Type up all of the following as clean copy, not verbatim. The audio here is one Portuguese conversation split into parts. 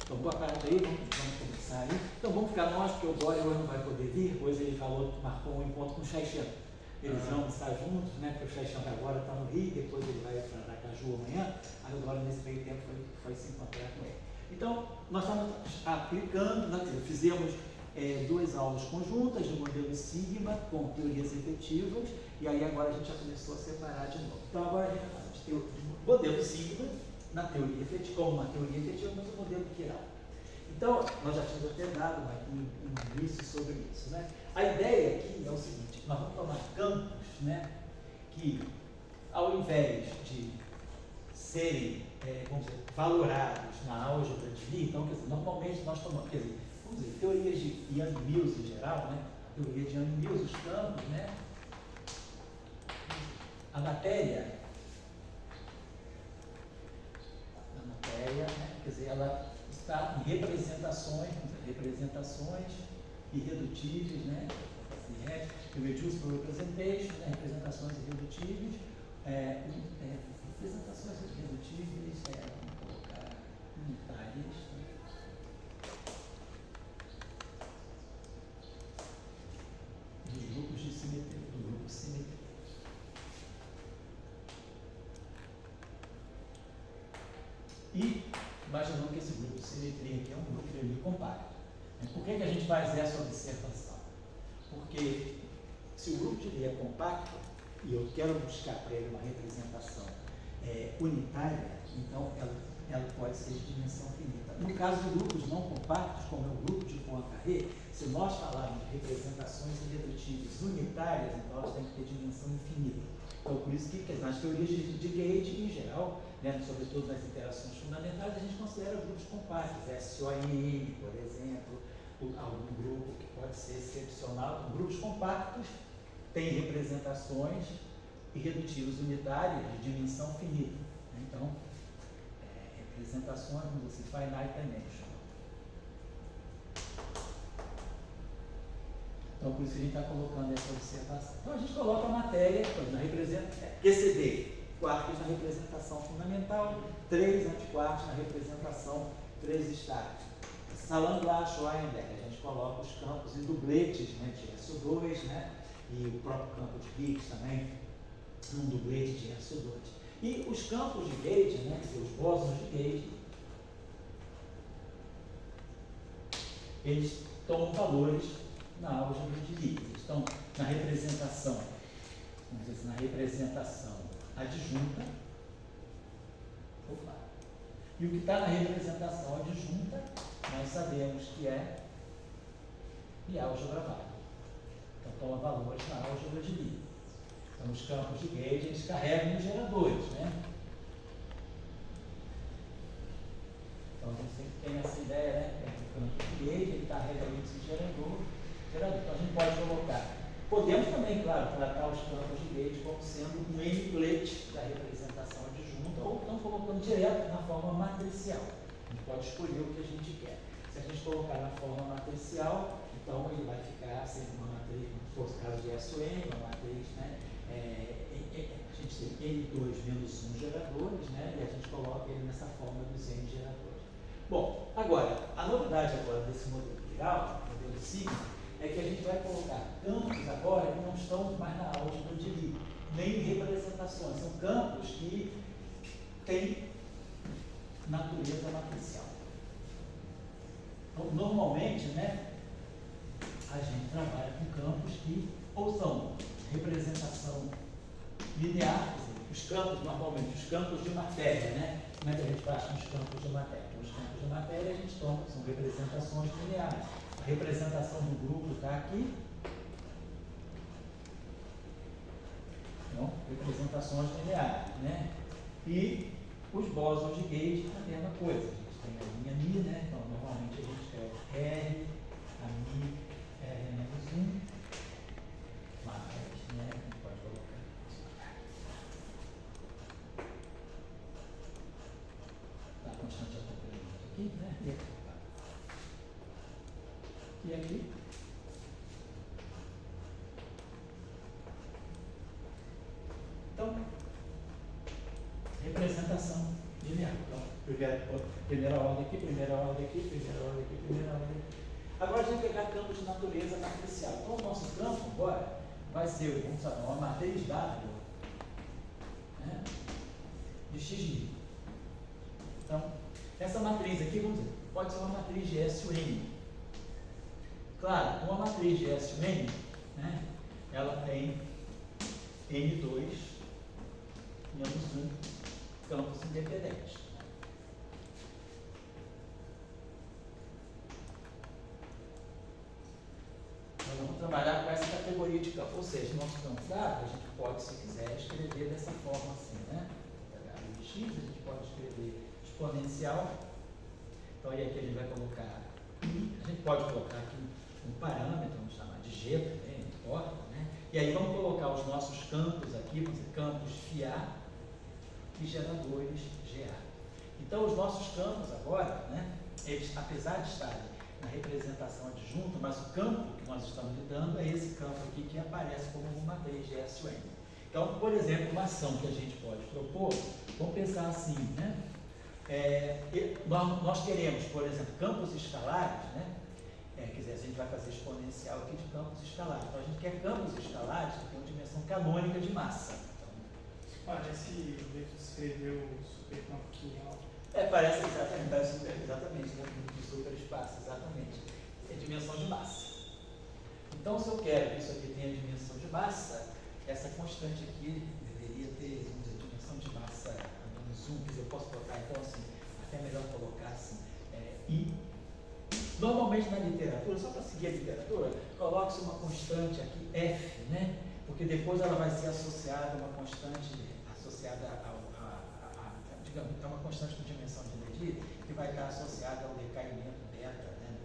Então, boa tarde aí, vamos começar aí. Então, vamos ficar nós, porque o Dória hoje não vai poder vir. Hoje ele falou, marcou um encontro com o Xaixão. Eles vão estar juntos, né? Porque o Xaixão agora está no Rio, depois ele vai para Aracaju amanhã. Aí o Dória, nesse meio tempo, foi se encontrar com ele. Então, nós estamos aplicando, fizemos 2 aulas conjuntas de modelo Sigma com teorias efetivas, e aí agora a gente já começou a separar de novo. Então, agora a gente vai falar de modelo Sigma na teoria efetiva, como uma teoria efetiva, mas o modelo geral. Então, nós já tínhamos até dado um início sobre isso, né? A ideia aqui é o seguinte: nós vamos tomar campos, né, que ao invés de serem, vamos dizer, valorados na álgebra de Lie, então, quer dizer, normalmente nós tomamos, quer dizer, vamos dizer, teorias de Yang-Mills em geral, né? A teoria de Yang-Mills, os campos, né? A matéria, né? Quer dizer, ela está em representações irredutíveis, né? Irreducible representation, né? Representações irredutíveis, representações irredutíveis, vamos colocar unitárias, né? Dos grupos de simetria, do grupo simetria. E imaginando que esse grupo de simetria aqui é um grupo de Lie compacto. Por que a gente faz essa observação? Porque se o grupo de Lie é compacto e eu quero buscar para ele uma representação unitária, então ela pode ser de dimensão finita. No caso de grupos não compactos, como é o grupo de Poincaré, se nós falarmos de representações irredutíveis unitárias, então elas têm que ter dimensão infinita. Então, por isso que nas teorias de Gauge, em geral, né, sobretudo nas interações fundamentais, a gente considera grupos compactos, SON, por exemplo, algum grupo que pode ser excepcional. Grupos compactos têm representações irredutíveis unitárias de dimensão finita. Então, representações, vamos dizer assim, finite dimension. Então, por isso que a gente está colocando essa observação. Então, a gente coloca a matéria na QCD, quartos na representação fundamental, 3 antiquartos na representação 3 estáticos. Salant-Glass, Schoenberg, a gente coloca os campos em dubletes, né, de SO2, né, e o próprio campo de Higgs também, num dublete de SO2. E os campos de Gauge, né, os bósons de Gauge, eles tomam valores na álgebra de Lie. Eles estão na representação, vamos dizer assim, na representação adjunta. Opa. E o que está na representação adjunta, nós sabemos que é de álgebra válida. Então, toma valores na álgebra de Lie. Então, os campos de Gauge, eles carregam os geradores, né? Então, a gente tem essa ideia, né? O campo de Gauge, ele carrega esse gerador. Então, a gente pode colocar. Podemos também, claro, tratar os campos de Gauge como sendo um n-plete da representação adjunta, ou então colocando direto na forma matricial. A gente pode escolher o que a gente quer. Se a gente colocar na forma matricial, então ele vai ficar sendo uma matriz, se fosse o caso de SON, uma matriz, né? A gente tem N2 menos 1 geradores, né? E a gente coloca ele nessa forma dos N geradores. Bom, agora, a novidade agora desse modelo geral, modelo Sigma, é que a gente vai colocar campos agora que não estão mais na álgebra de Lie, nem representações. São campos que têm natureza matricial. Então, normalmente, né, a gente trabalha com campos que ou são representação linear, os campos, normalmente, os campos de matéria, né? Como é que a gente faz com os campos de matéria? Os campos de matéria a gente toma, são representações lineares. A representação do grupo está aqui. Então, representações lineares, né? E os bósons de Gauge, a mesma coisa. A gente tem a linha Mi, né? Então, normalmente a gente escreve R, a Mi, R-1, mais, né? A gente pode colocar a constante de acompanhamento aqui, né? E aqui. Então, representação linear. Então, Primeira ordem aqui, primeira ordem aqui, primeira ordem aqui, primeira ordem aqui. Agora a gente vai pegar campo de natureza matricial. Então o nosso campo agora vai ser, vamos saber, uma matriz W, né, de x'. Então, essa matriz aqui, vamos dizer, pode ser uma matriz de SUN. Claro, uma matriz de SUN, né, ela tem N2 menos 1 campos independentes. Nós vamos trabalhar com essa categoria de campo, ou seja, nosso campo W, a gente pode, se quiser, escrever dessa forma assim, né? W de x, a gente pode escrever exponencial. Então, aí aqui a gente vai colocar I, a gente pode colocar aqui um parâmetro, vamos chamar de G também, não importa, né? E aí vamos colocar os nossos campos aqui, vamos dizer, campos φA e geradores GA. Então, os nossos campos agora, né, eles, apesar de estarem na representação adjunta, mas o campo que nós estamos lidando é esse campo aqui que aparece como uma matriz de SUN. Então, por exemplo, uma ação que a gente pode propor, vamos pensar assim, né? Nós queremos, por exemplo, campos escalares, né? Quer dizer, a gente vai fazer exponencial aqui de campos escalares. Então, a gente quer campos escalares que tenham dimensão canônica de massa. Então, parece o jeito de escrever o supercampo aqui, ó. Parece exatamente, né? De superespaço, exatamente. É dimensão de massa. Então, se eu quero que isso aqui tenha dimensão de massa, essa constante aqui deveria ter, vamos dizer, dimensão de massa menos 1, quer dizer, eu posso botar, então, assim, até melhor colocar assim, I. Normalmente na literatura, só para seguir a literatura, coloca-se uma constante aqui, F, né? Porque depois ela vai ser associada a uma constante, associada digamos, é uma constante com dimensão de medida, que vai estar associada ao decaimento beta, né?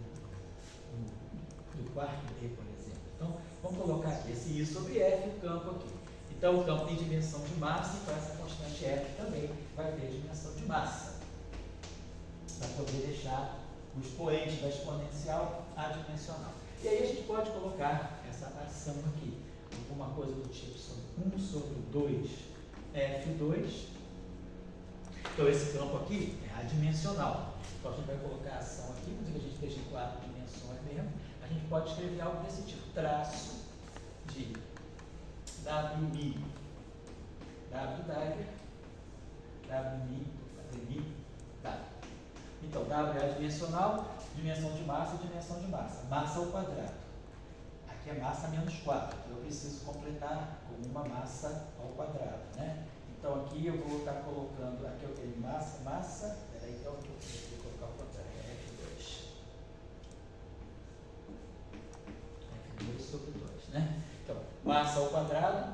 Do quarto D, por exemplo. Então, vamos colocar aqui esse I sobre F, o campo aqui. Então, o campo tem dimensão de massa, então essa constante F também vai ter dimensão de massa. Para poder deixar o expoente da exponencial adimensional. E aí a gente pode colocar essa ação aqui, alguma coisa do tipo 1 sobre 2 F2. Então esse campo aqui é adimensional. Então a gente vai colocar a ação aqui, vamos dizer que a gente esteja em 4 dimensões mesmo. A gente pode escrever algo desse tipo, traço de WI, W'I, WI, WI, W. Então, W é adimensional, dimensão de massa e dimensão de massa. Massa ao quadrado. Aqui é massa menos 4, então eu preciso completar com uma massa ao quadrado, né? Então, aqui eu vou estar colocando, aqui eu tenho massa, peraí, então eu vou colocar o contrário, F2. F2 sobre 2, né? Então, massa ao quadrado,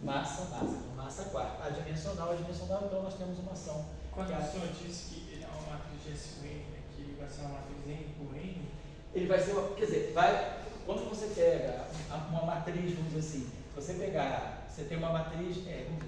massa. Então, massa 4. Adimensional, então nós temos uma ação. Quando o senhor disse que ele é uma matriz de SUN, que ele vai ser uma matriz N por N? Ele vai ser, quer dizer, quando você pega uma matriz, vamos dizer assim, você tem uma matriz,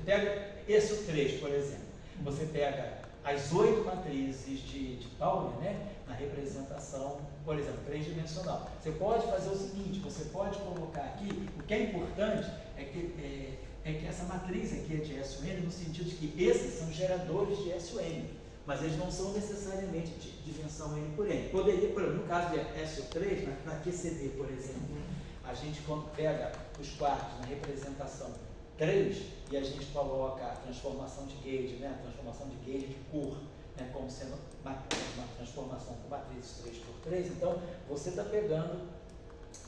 pega esse o 3, por exemplo, você pega as 8 matrizes de Pauli, né, na representação, por exemplo, 3-dimensional. Você pode fazer o seguinte, você pode colocar aqui, o que é importante é que essa matriz aqui é de SUN, no sentido de que esses são geradores de SUN, mas eles não são necessariamente de dimensão N por N. Poderia, por exemplo, no caso de SO3, na QCD, por exemplo, a gente quando pega os quartos na representação 3 e a gente coloca a transformação de gauge, né, a transformação de gauge de cor, né, como sendo uma transformação com matrizes 3x3, então você está pegando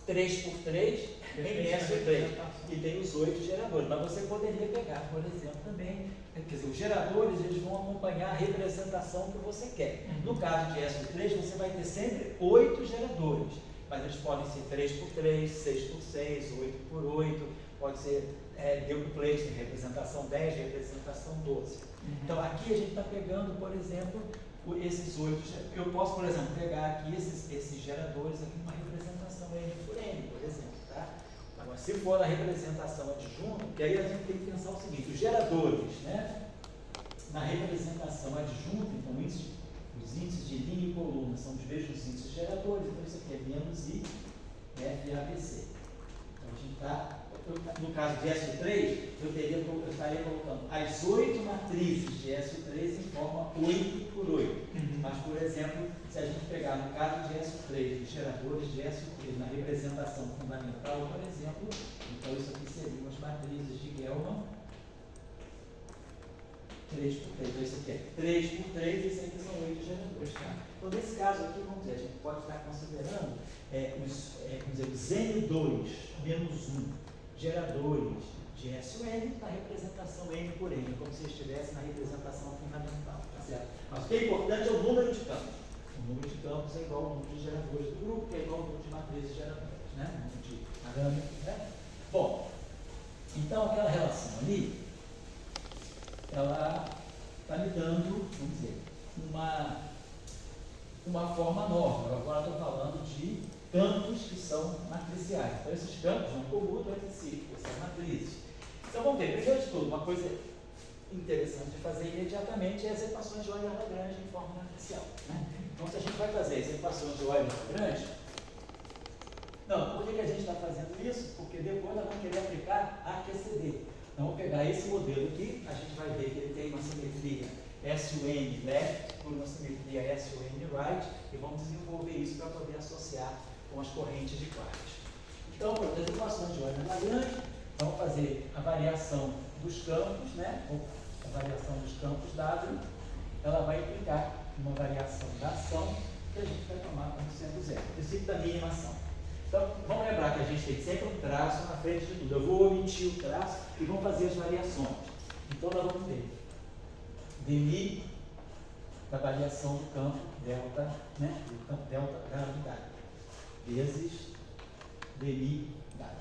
3x3 em SO3 e tem os 8 geradores, mas você poderia pegar, por exemplo, também, quer dizer, os geradores eles vão acompanhar a representação que você quer. No caso de SO3 você vai ter sempre 8 geradores, mas eles podem ser 3x3, 6x6, 8x8, pode ser decuplate, representação 10, representação 12. Então aqui a gente está pegando, por exemplo, esses 8, eu posso, por exemplo, pegar aqui esses geradores aqui numa representação N por N, por exemplo, tá? Agora, se for na representação adjunta, que aí a gente tem que pensar o seguinte, os geradores, né, na representação adjunta, então os índices de linha e coluna são os mesmos índices geradores, então isso aqui é menos I, F, ABC. Então a gente está, no caso de SO3, eu estaria colocando as 8 matrizes de SO3 em forma 8 por 8. Mas, por exemplo, se a gente pegar no caso de SO3, de geradores de SO3 na representação fundamental, por exemplo, então isso aqui seriam as matrizes de Gelman 3 por 3. Então isso aqui é 3 por 3 e isso aqui são 8 geradores. Tá? Então, nesse caso aqui, vamos dizer, a gente pode estar considerando os N2 menos 1 geradores de SON na representação N por N, como se estivesse na representação fundamental. Tá certo? Mas o que é importante é o número de campos. O número de campos é igual ao número de geradores do grupo, que é igual ao número de matrizes geradoras, né? O número de arame, né? Bom, então aquela relação ali, ela está me dando, vamos dizer, uma forma nova. Agora estou falando de campos que são matriciais. Então esses campos não comutam entre si, essas matrizes. Então vamos ver, primeiro de tudo, uma coisa interessante de fazer imediatamente é as equações de Euler-Lagrange em forma matricial. Né? Então, se a gente vai fazer as equações de Euler-Lagrange, não, por que a gente está fazendo isso? Porque depois nós vamos querer aplicar a QCD. Então, vou pegar esse modelo aqui, a gente vai ver que ele tem uma simetria SUN left por uma simetria SUN right, e vamos desenvolver isso para poder associar com as correntes de quartos. Então, as equações de Euler-Lagrange, vamos fazer a variação dos campos, né? A variação dos campos W, ela vai implicar uma variação da ação que a gente vai tomar como sendo zero. O princípio da mínima ação. Então, vamos lembrar que a gente tem sempre um traço na frente de tudo. Eu vou omitir o traço e vamos fazer as variações. Então, nós vamos ter dmi da variação do campo delta, né? Do campo delta gravidade, vezes dmi dada,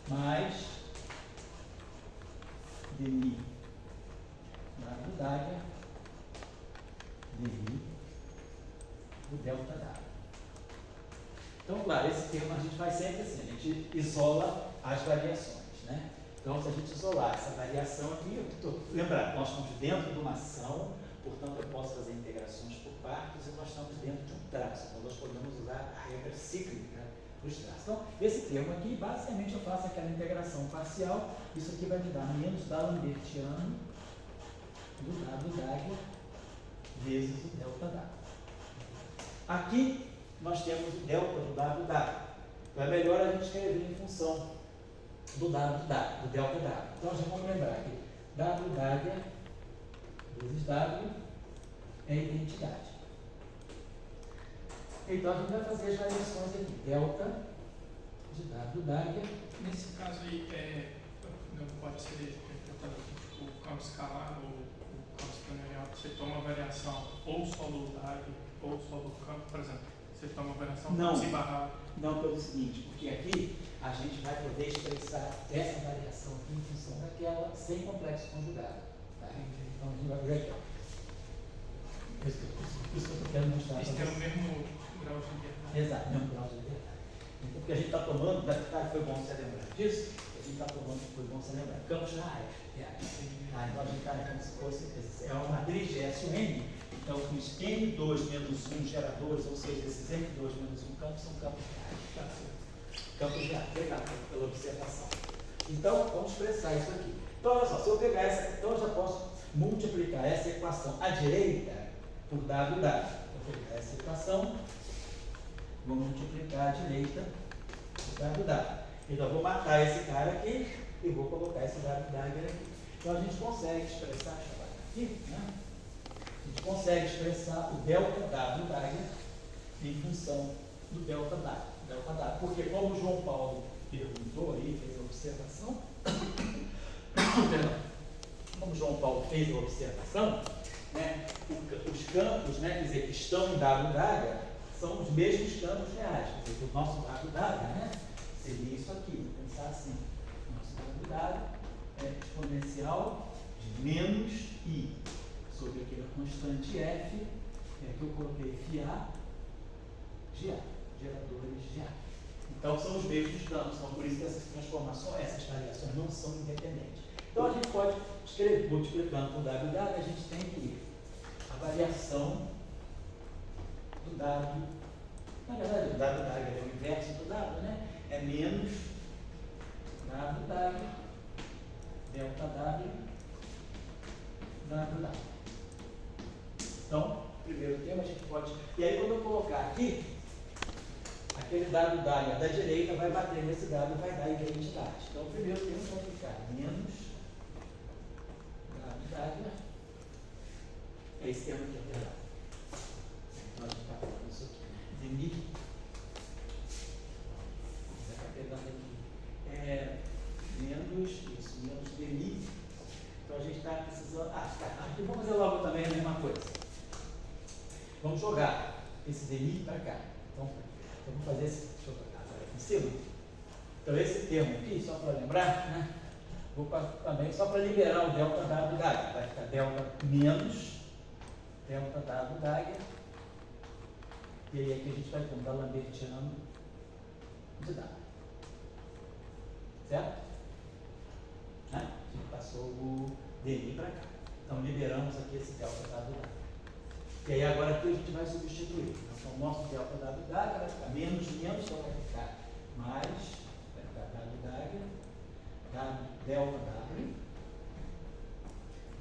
mais dmi gravidade dmi do delta dada. Então, claro, esse termo a gente faz sempre assim, a gente isola as variações, né? Então, se a gente isolar essa variação aqui, lembrar, nós estamos dentro de uma ação, portanto, eu posso fazer integrações por partes e nós estamos dentro de um traço, então nós podemos usar a regra cíclica dos traços. Então, esse termo aqui, basicamente, eu faço aquela integração parcial, isso aqui vai me dar menos D'Alembertiano do dado d'água vezes o delta d'água. Aqui, nós temos o delta do dado d'água. Então, é melhor a gente escrever em função do dado d'água, do delta d'água. Então, já vamos lembrar que dado d'água vezes W é identidade. Então, a gente vai fazer as variações aqui. Delta de dado d'água. Nesse caso aí, não pode ser interpretado como o campo escalar ou o campo exponencial. Você toma a variação ou só do DAG ou só do campo, por exemplo. Você toma a variação Não. se barrar. Não pelo seguinte, porque aqui a gente vai poder expressar essa variação aqui em função daquela sem complexo conjugado. Tá? Então, a gente vai ver aqui. Por isso que eu estou querendo mostrar. Isso tem o mesmo grau de liberdade. Exato, mesmo grau de liberdade. Então, porque a gente está tomando, foi bom você lembrar disso, a gente está tomando, foi bom você lembrar, campos reais. Então a gente está como se fosse, é uma matriz de SUN, então os N2 menos 1 geradores, ou seja, esses N2 menos 1 campos são campos reais. Campos reais, obrigado pela observação. Então, vamos expressar isso aqui. Então, olha só, se eu pegar essa, então eu já posso multiplicar essa equação à direita por dado dado. Vou pegar essa equação, vou multiplicar à direita por dado dado. Então, eu vou matar esse cara aqui e vou colocar esse dado dado aqui. Então, a gente consegue expressar, deixa eu botar aqui, né? A gente consegue expressar o delta W d'água em função do delta d'água. Porque como o João Paulo perguntou aí, fez a observação, como o João Paulo fez a observação, né, os campos, né, quer dizer, que estão em W d'água são os mesmos campos reais. Quer dizer, o nosso W d'água, né, seria isso aqui, vou pensar assim, o nosso W d'água é exponencial de menos I sobre aquela constante F, que eu coloquei FA, GA, geradores GA. Então, são os mesmos campos, então por isso que essas transformações, essas variações não são independentes. Então, a gente pode escrever, multiplicando por W dado, a gente tem que a variação do dado, na verdade, o dado dado é o inverso do dado, né? É menos dado dado, delta W, dado dado. Então, primeiro termo a gente pode... E aí quando eu colocar aqui, aquele dado da direita vai bater nesse dado e vai dar identidade. Então, o primeiro termo vai ficar menos dado é esse termo aqui, perdão. Então, a gente está falando isso aqui. Demi. Você está pegando aqui. Menos demi. Então, a gente está precisando... aqui vamos fazer logo também a mesma coisa. Vamos jogar esse demi para cá. Então, eu vou fazer esse... Deixa eu colocar agora aqui em cima. Então, esse termo aqui, só para lembrar, né? Vou também, só para liberar o delta W da águia. Vai ficar delta menos delta W da águia. E aí aqui a gente vai ter um D'Alembertiano de W. Certo? Né? A gente passou o DI para cá. Então, liberamos aqui esse delta W da águia. E aí agora aqui a gente vai substituir. Então, o nosso delta W da águia vai ficar menos, então vai ficar mais, vai ficar W da águia, delta W,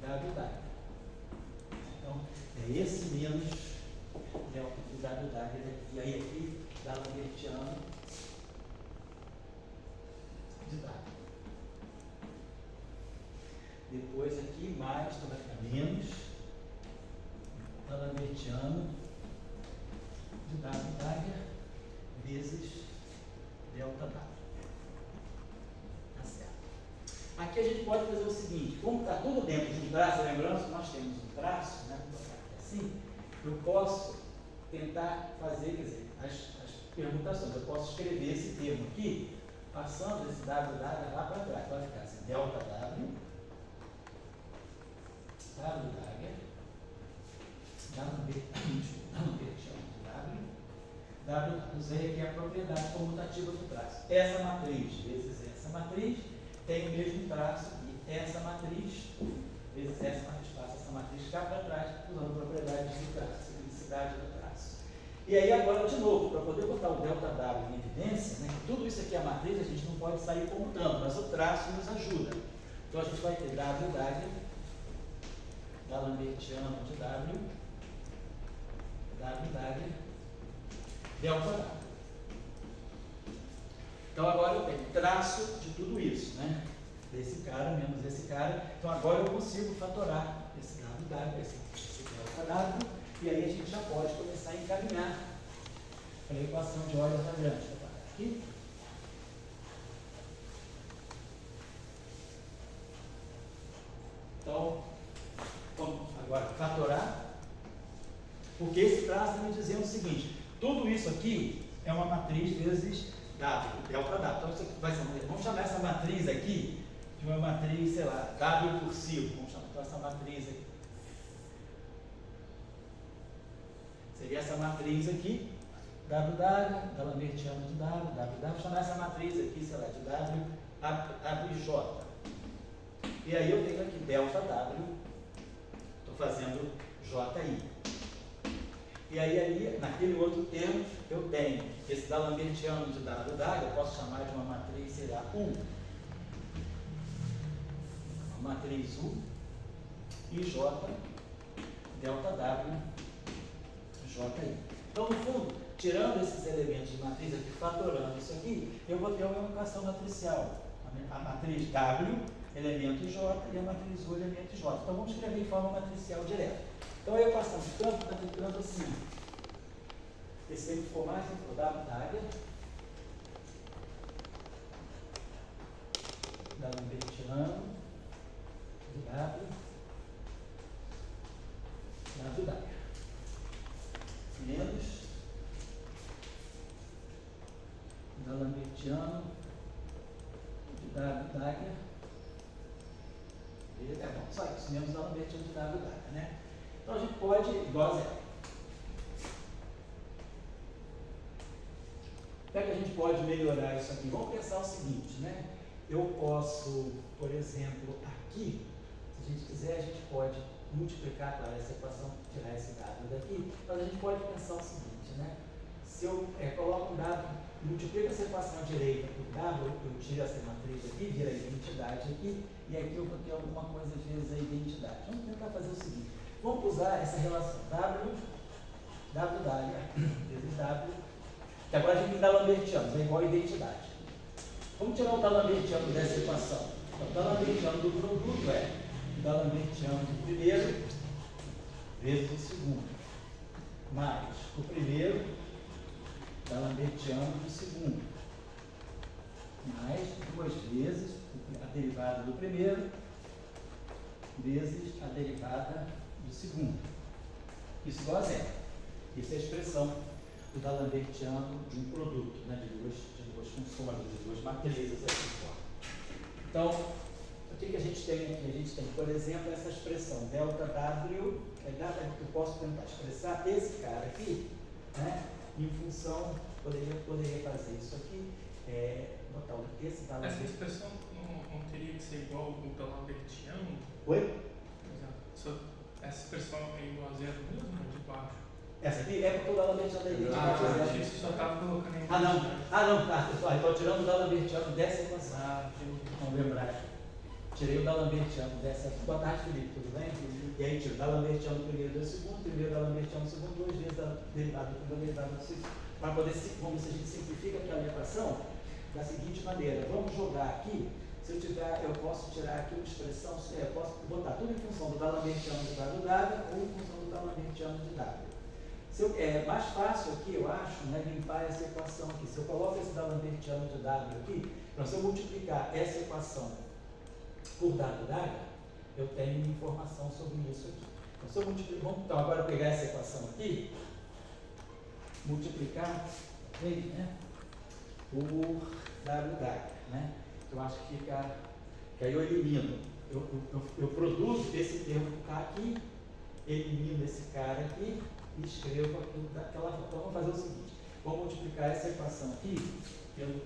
W da águia. Então, é esse menos delta do W da águia daqui. E aí aqui, D'Alembertiano de W. Depois aqui, mais, então vai ficar menos D'Alembertiano de W da águia vezes delta W. Tá certo. Aqui a gente pode fazer o seguinte, como está tudo dentro de um traço, lembrando que nós temos um traço, né? Vou botar aqui assim, eu posso tentar fazer, quer dizer, as permutações. Eu posso escrever esse termo aqui, passando esse W da águia lá para trás. Vai ficar assim, delta W, W da águia, W, usei aqui a propriedade comutativa do traço. Essa matriz vezes essa matriz tem o mesmo traço e essa matriz vezes essa matriz, passa essa matriz cá para trás, usando propriedades do traço, simplicidade do traço. E aí agora, de novo, para poder botar o delta W em evidência, né, que tudo isso aqui é a matriz, a gente não pode sair comutando, mas o traço nos ajuda. Então a gente vai ter W da águia, D'Alembertiano de W da águia, delta W. Então agora eu tenho traço de tudo isso, né? Desse cara menos esse cara. Então agora eu consigo fatorar esse W, esse delta W, e aí a gente já pode começar a encaminhar para a equação de Euler Lagrange. Aqui. Então, vamos agora fatorar, porque esse traço está me dizendo o seguinte: tudo isso aqui é uma matriz vezes W, delta W. Então, isso aqui vai ser, vamos chamar essa matriz aqui de uma matriz, sei lá, W cursivo. Vamos chamar então essa matriz aqui. Seria essa matriz aqui, W da águia, D'Alembertiano de W, W. Vamos chamar essa matriz aqui, sei lá, de W e J. E aí eu tenho aqui delta W, estou fazendo JI. E aí, naquele outro termo, eu tenho esse D'Alembertiano de W da águia, eu posso chamar de uma matriz, sei lá, U. Uma matriz U e J, delta W, JI. Então, no fundo, tirando esses elementos de matriz aqui, fatorando isso aqui, eu vou ter uma equação matricial. A matriz W, elemento J, e a matriz U, elemento J. Então, vamos escrever em forma matricial direta. Então, a equação de campo está ficando assim. Esse tempo ficou mais, ficou W da águia, D'Alembertiano de W da águia, menos D'Alembertiano de W da águia, é bom, só isso, menos D'Alembertiano de W da águia, né? Então a gente pode, igual a zero. Como é que a gente pode melhorar isso aqui? Vamos pensar o seguinte, né? Eu posso, por exemplo, aqui, se a gente quiser, a gente pode multiplicar, claro, essa equação, tirar esse dado daqui, mas a gente pode pensar o seguinte, né? Se eu coloco um dado, multiplico essa equação direita por W, eu tiro essa matriz aqui, vira a identidade aqui, e aqui eu vou ter alguma coisa vezes a identidade. Vamos tentar fazer o seguinte, Vamos usar essa relação W vezes W, que agora a gente tem D'Alembertianos, é igual a identidade. Vamos tirar o D'Alembertiano dessa equação. Então, o D'Alembertiano do produto é o D'Alembertiano do primeiro vezes o segundo, mais o primeiro D'Alembertiano do segundo, mais 2 vezes a derivada do primeiro vezes a derivada do segundo. Isso igual a zero. Isso é a expressão do D'Alembertiano de um produto, né, de duas funções, de duas matrizes aqui fora. Então, o que a gente tem aqui? A gente tem, por exemplo, essa expressão ΔW, eu posso tentar expressar esse cara aqui, né, em função, poderia fazer isso aqui, botar esse D'Alembertiano. Essa expressão não teria que ser igual ao D'Alembertiano? Oi? Essa expressão é igual a zero mesmo, de baixo? Essa aqui é porque o D'Alembertiano da identidade é zero. Você só estava colocando em não, tá. Estou tirando o D'Alembertiano dessa equação. Vamos lembrar. Tirei o D'Alembertiano dessa. Boa tarde, Felipe, tudo bem? E aí tiro o D'Alembertiano primeiro do segundo, primeiro D'Alembertiano do segundo, 2 vezes a derivada do primeiro, derivada do segundo. Para poder, vamos ver se a gente simplifica aquela equação da seguinte maneira. Vamos jogar aqui. Se eu tiver, eu posso tirar aqui uma expressão, eu posso botar tudo em função do D'Alembertiano de W ou em função do D'Alembertiano de W. É mais fácil aqui, eu acho, né, limpar essa equação aqui. Se eu coloco esse D'Alembertiano de W aqui, então se eu multiplicar essa equação por W, eu tenho informação sobre isso aqui. Então, se eu multiplicar, vamos então agora pegar essa equação aqui, multiplicar, né, por W, né? Eu acho que fica, que aí eu elimino, eu produzo esse termo K aqui, elimino esse cara aqui e escrevo aquilo daquela forma. Então vamos fazer o seguinte, vou multiplicar essa equação aqui pelo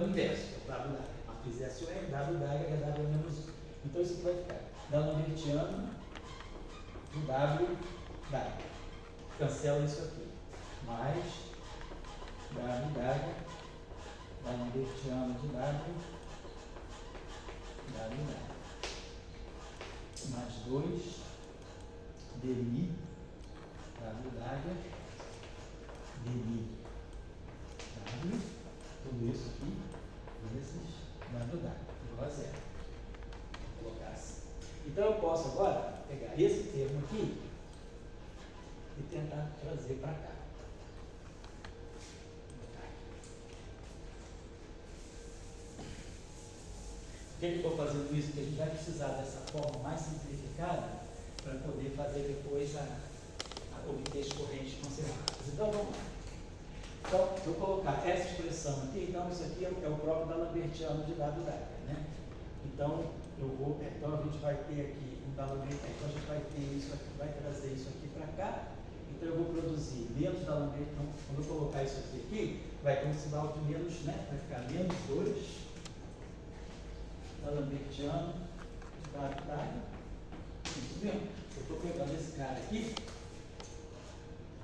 inverso, W, matriz S U R, W é W menos 1. Então isso aqui vai ficar D'Alembertiano do W. Cancela isso aqui, mais W, D'Alembertiano de W, mais 2 dmi dmi W, tudo isso aqui, vezes W, igual a zero. Vou colocar assim. Então eu posso agora pegar esse termo aqui e tentar trazer para cá. Por que eu estou fazendo isso? Porque a gente vai precisar dessa forma mais simplificada para poder fazer depois obter as correntes conservadas. Então vamos lá. Então, se eu colocar essa expressão aqui, então isso aqui é o próprio D'Alembertiano de W, né? Então, então a gente vai ter aqui um D'Alembertiano, então a gente vai ter isso aqui, vai trazer isso aqui para cá. Então eu vou produzir menos D'Alembertiano, então, quando eu colocar isso aqui, vai ter um sinal de menos, né? Vai ficar menos 2 D'Alembertiano de W. Isso mesmo. Eu estou pegando esse cara aqui,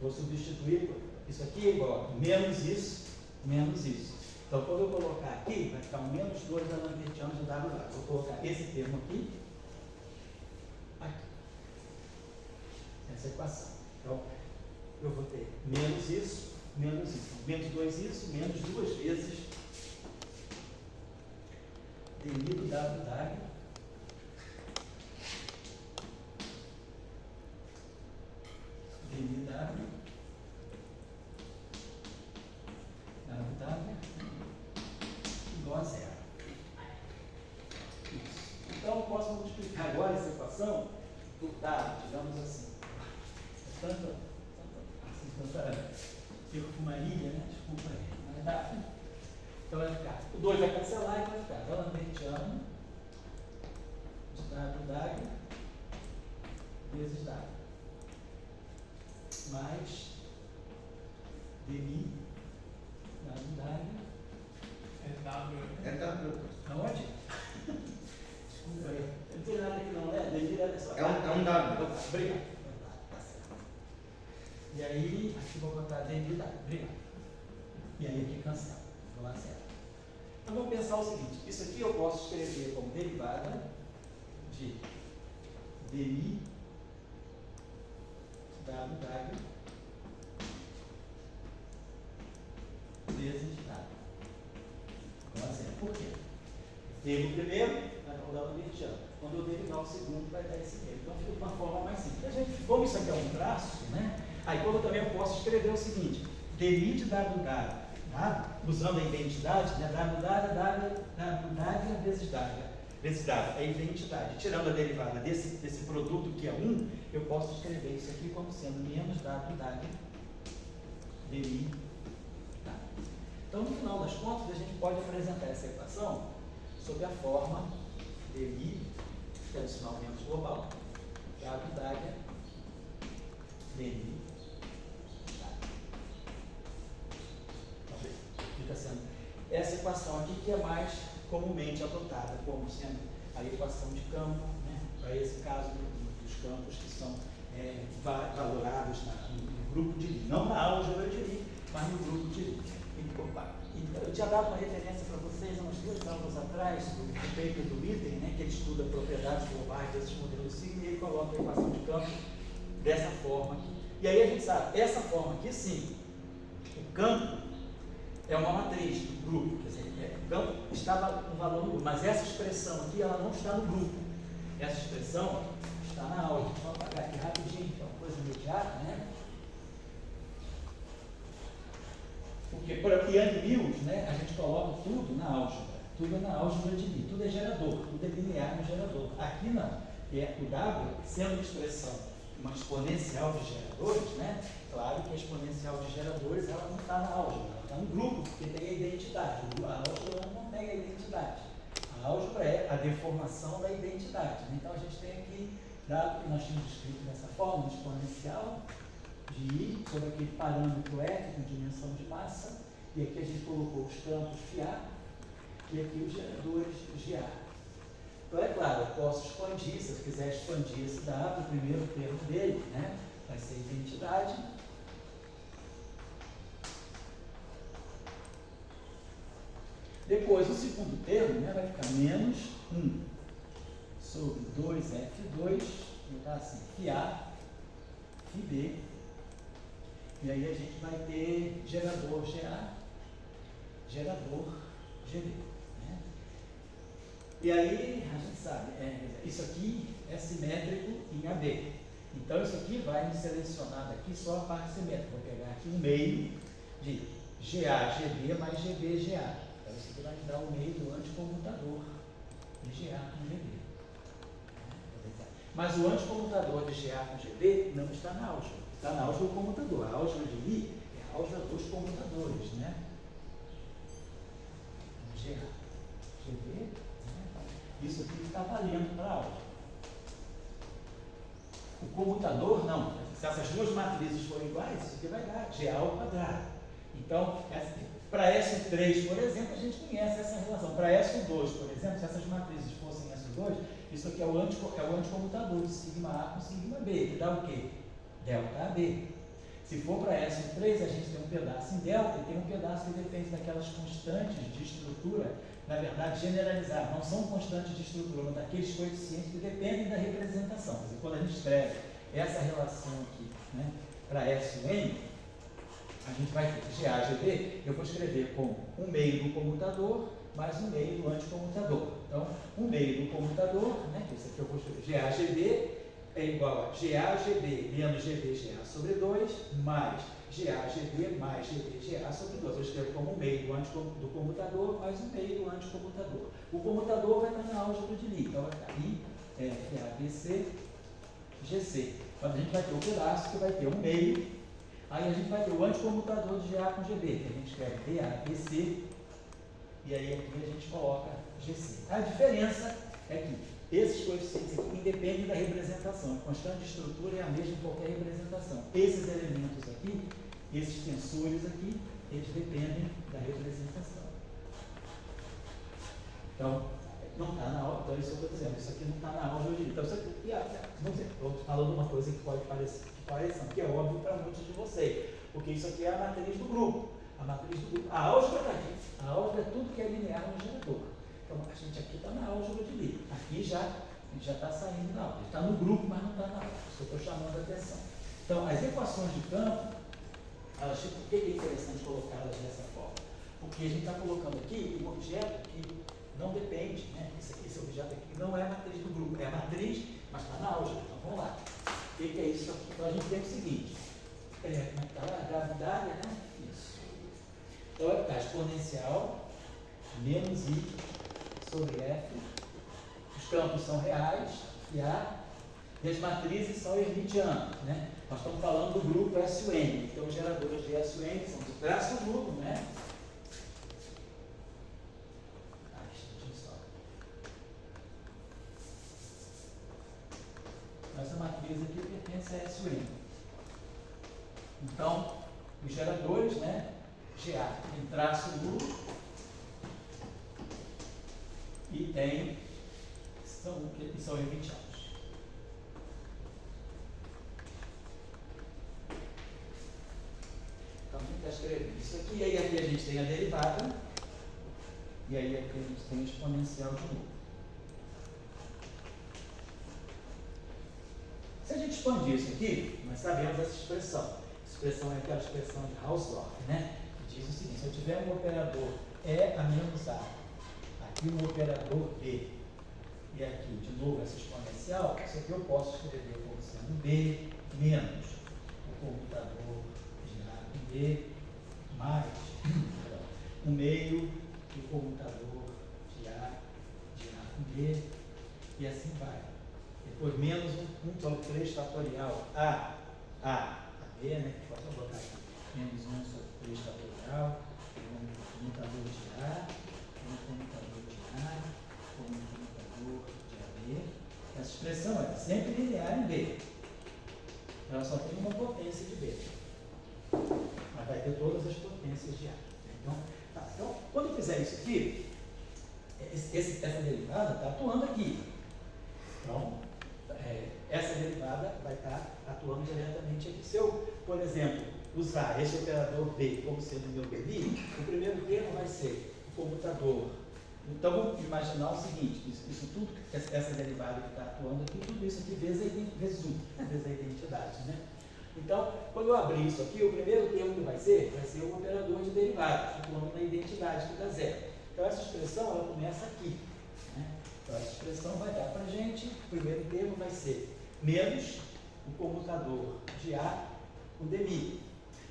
vou substituir, isso aqui é igual a menos isso, menos isso. Então, quando eu colocar aqui, vai ficar um menos 2 D'Alembertiano de W. Vou colocar esse termo aqui, essa equação. Então, eu vou ter menos isso, menos isso. Menos 2 isso, menos 2 vezes dmi do W, dmi W igual a zero. Isso. Então eu posso multiplicar agora essa equação por W, digamos assim. Tanta perfumaria, né? Desculpa aí. Mas dá. Então vai ficar. O 2 vai cancelar e vai ficar D'Alembertiano de W vezes W. Mais dmi W. É W. Aonde? Desculpa aí. Não tem nada aqui não, né? Dmi é só. É um W. Obrigado. Tá certo. E aí, aqui vou botar dmi W. Obrigado. E aí aqui cancela. Vou lá certo. Então vamos pensar o seguinte, isso aqui eu posso escrever como derivada de DI W vezes W. Então, assim, por quê? Teve o primeiro, vai dar o invertido. Quando eu derivar o segundo, vai dar esse mesmo. Então, fica de uma forma mais simples. Como isso aqui é um traço, né? Aí, quando eu também posso escrever o seguinte: DI de W, usando a identidade, né? W vezes W, é a identidade. Tirando a derivada desse produto que é 1, eu posso escrever isso aqui como sendo menos W DI. Tá? Então, no final das contas, a gente pode apresentar essa equação sob a forma DI, que é o sinal menos global, W DI. Fica sendo essa equação aqui que é mais comumente adotada como sendo a equação de campo, né? Para esse caso dos campos que são valorados no grupo de Lie, não na álgebra de Lie, mas no grupo de Lie. Eu tinha dado uma referência para vocês há umas 2 aulas atrás do paper do Witten, né, que ele estuda propriedades globais desses modelos sigma e ele coloca a equação de campo dessa forma aqui. E aí a gente sabe, essa forma aqui sim, o campo é uma matriz do grupo, quer dizer, o campo estava com valor no grupo, mas essa expressão aqui ela não está no grupo. Essa expressão está na álgebra. Deixa eu apagar aqui rapidinho, que é uma coisa imediata, né? Porque para Yang Mills, né, a gente coloca tudo na álgebra. Tudo é na álgebra de Lie. Tudo é gerador, tudo é linear no gerador. Aqui não. O W, sendo uma expressão, uma exponencial de geradores, né? Claro que a exponencial de geradores ela não está na álgebra, ela está no grupo, porque tem a identidade. A álgebra não tem a identidade. A álgebra é a deformação da identidade. Né? Então a gente tem aqui, dado que nós tínhamos escrito dessa forma, exponencial de I sobre aquele parâmetro F com dimensão de massa, e aqui a gente colocou os campos φ e aqui os geradores GA. Então é claro, eu posso expandir, se eu quiser expandir esse dado, o primeiro termo dele, né, vai ser identidade. Depois o segundo termo, né, vai ficar menos 1 sobre 2F2, vou botar assim, φA, φB. E aí a gente vai ter gerador GA, gerador GB. Né? E aí a gente sabe, isso aqui é simétrico em AB. Então isso aqui vai me selecionar daqui só a parte simétrica. Vou pegar aqui um meio de GA, GB mais GB, GA. Então isso aqui vai me dar o meio do anticomutador de GA com GB. Mas o anticomutador de GA com GB não está na álgebra. Está na álgebra do comutador. A álgebra de Lie é a álgebra dos comutadores, né? GA, GB, né? Isso aqui está valendo para a álgebra. O comutador, não. Se essas duas matrizes forem iguais, isso aqui vai dar GA ao quadrado. Então, para S3, por exemplo, a gente conhece essa relação. Para S2, por exemplo, se essas matrizes fossem S2, isso aqui é o anticomutador de sigma A com sigma B, que dá o quê? Delta AB. Se for para S3, a gente tem um pedaço em delta e tem um pedaço que depende daquelas constantes de estrutura, na verdade, generalizadas. Não são constantes de estrutura, mas daqueles coeficientes que dependem da representação. Quer dizer, quando a gente escreve essa relação aqui, né, para S1N, a gente vai ter GA/GB, eu vou escrever como um meio do comutador mais um meio do anticomutador. Então, um meio do comutador, né, isso aqui eu vou escrever GA/GB, é igual a GA/GB menos GB/GA sobre 2, mais GA/GB mais GB/GA sobre 2. Eu escrevo como um meio do comutador mais um meio do anticomutador. O comutador vai estar na álgebra de Lie. Então, vai estar I, F, A, B, C, GC. Então, a gente vai ter um pedaço que vai ter um meio. Aí a gente vai ter o anticomutador de GA com GB, que a gente escreve DA, BC, e aí aqui a gente coloca GC. A diferença é que esses coeficientes aqui independem da representação. A constante de estrutura é a mesma em qualquer representação. Esses elementos aqui, esses tensores aqui, eles dependem da representação. Então, não está na álgebra, então isso eu estou dizendo, isso aqui não está na álgebra de Lie. Então, isso aqui, vamos dizer, estou falando uma coisa que pode parecer, que é óbvio para muitos de vocês, porque isso aqui é a matriz do grupo. A matriz do grupo. A álgebra está aqui. A álgebra é tudo que é linear no gerador. Então, a gente aqui está na álgebra de Lie. Aqui já Ele já está saindo da aula. Ele está no grupo, mas não está na aula. Isso eu estou chamando a atenção. Então, as equações de campo, elas, por que é interessante colocá-las dessa forma? Porque a gente está colocando aqui um objeto que não depende, né? Esse objeto aqui não é a matriz do grupo, é a matriz, mas está na álgebra. Então, vamos lá. O que é isso aqui? Então, a gente tem o seguinte. Como é que está lá? A gravidade, né? Isso. Então, vai ficar exponencial menos I sobre F. Os campos são reais, e as matrizes são hermitianas, né? Nós estamos falando do grupo SUN. Então, os geradores de SUN são de traço nulo, né? Essa matriz aqui pertence a SUN. Então, os geradores, né? GA tem traço nulo e são hermitianos. Então, a gente está escrevendo isso aqui, e aí aqui a gente tem a derivada, e aí aqui a gente tem o exponencial de novo. Se a gente expandir isso aqui, nós sabemos essa expressão. Essa expressão é aquela expressão de Hausdorff, né? Que diz o seguinte: se eu tiver um operador E a menos A, aqui um operador B, e aqui de novo essa exponencial, isso aqui eu posso escrever como sendo B menos o comutador de A com B, mais o meio do comutador de A com B, e assim vai. Depois menos 1 sobre 3 fatorial A B, né? Pode botar aqui. Menos 1 sobre 3 fatorial, o comutador de A, o comutador de A, o comutador de AB. Essa expressão é sempre linear em B. Ela só tem uma potência de B. Mas vai ter todas as potências de A. Então, quando eu fizer isso aqui, essa derivada está atuando aqui. Então, essa derivada vai estar atuando diretamente aqui. Se eu, por exemplo, usar esse operador B como sendo meu BI, o primeiro termo vai ser o comutador. Então, vamos imaginar o seguinte: isso tudo, essa derivada que está atuando aqui, tudo isso aqui vezes a identidade, né? Então, quando eu abrir isso aqui, o primeiro termo que vai ser um operador de derivada, atuando na identidade que dá zero. Então, essa expressão ela começa aqui, né? Então, essa expressão vai dar para a gente, o primeiro termo vai ser menos o comutador de A com dmi.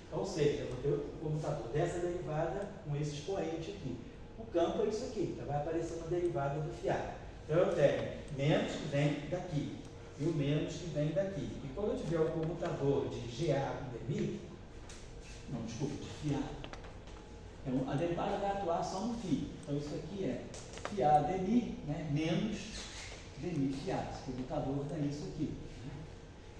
Então, ou seja, eu vou ter o comutador dessa derivada com esse expoente aqui. O campo é isso aqui, então vai aparecer uma derivada do φ. Então, eu tenho menos que vem daqui e o menos que vem daqui. E quando eu tiver o comutador de GA com dmi, de φ, a derivada vai atuar só no φ. Então, isso aqui é φ dmi, né, menos dmi φ. Esse comutador dá isso aqui. Né?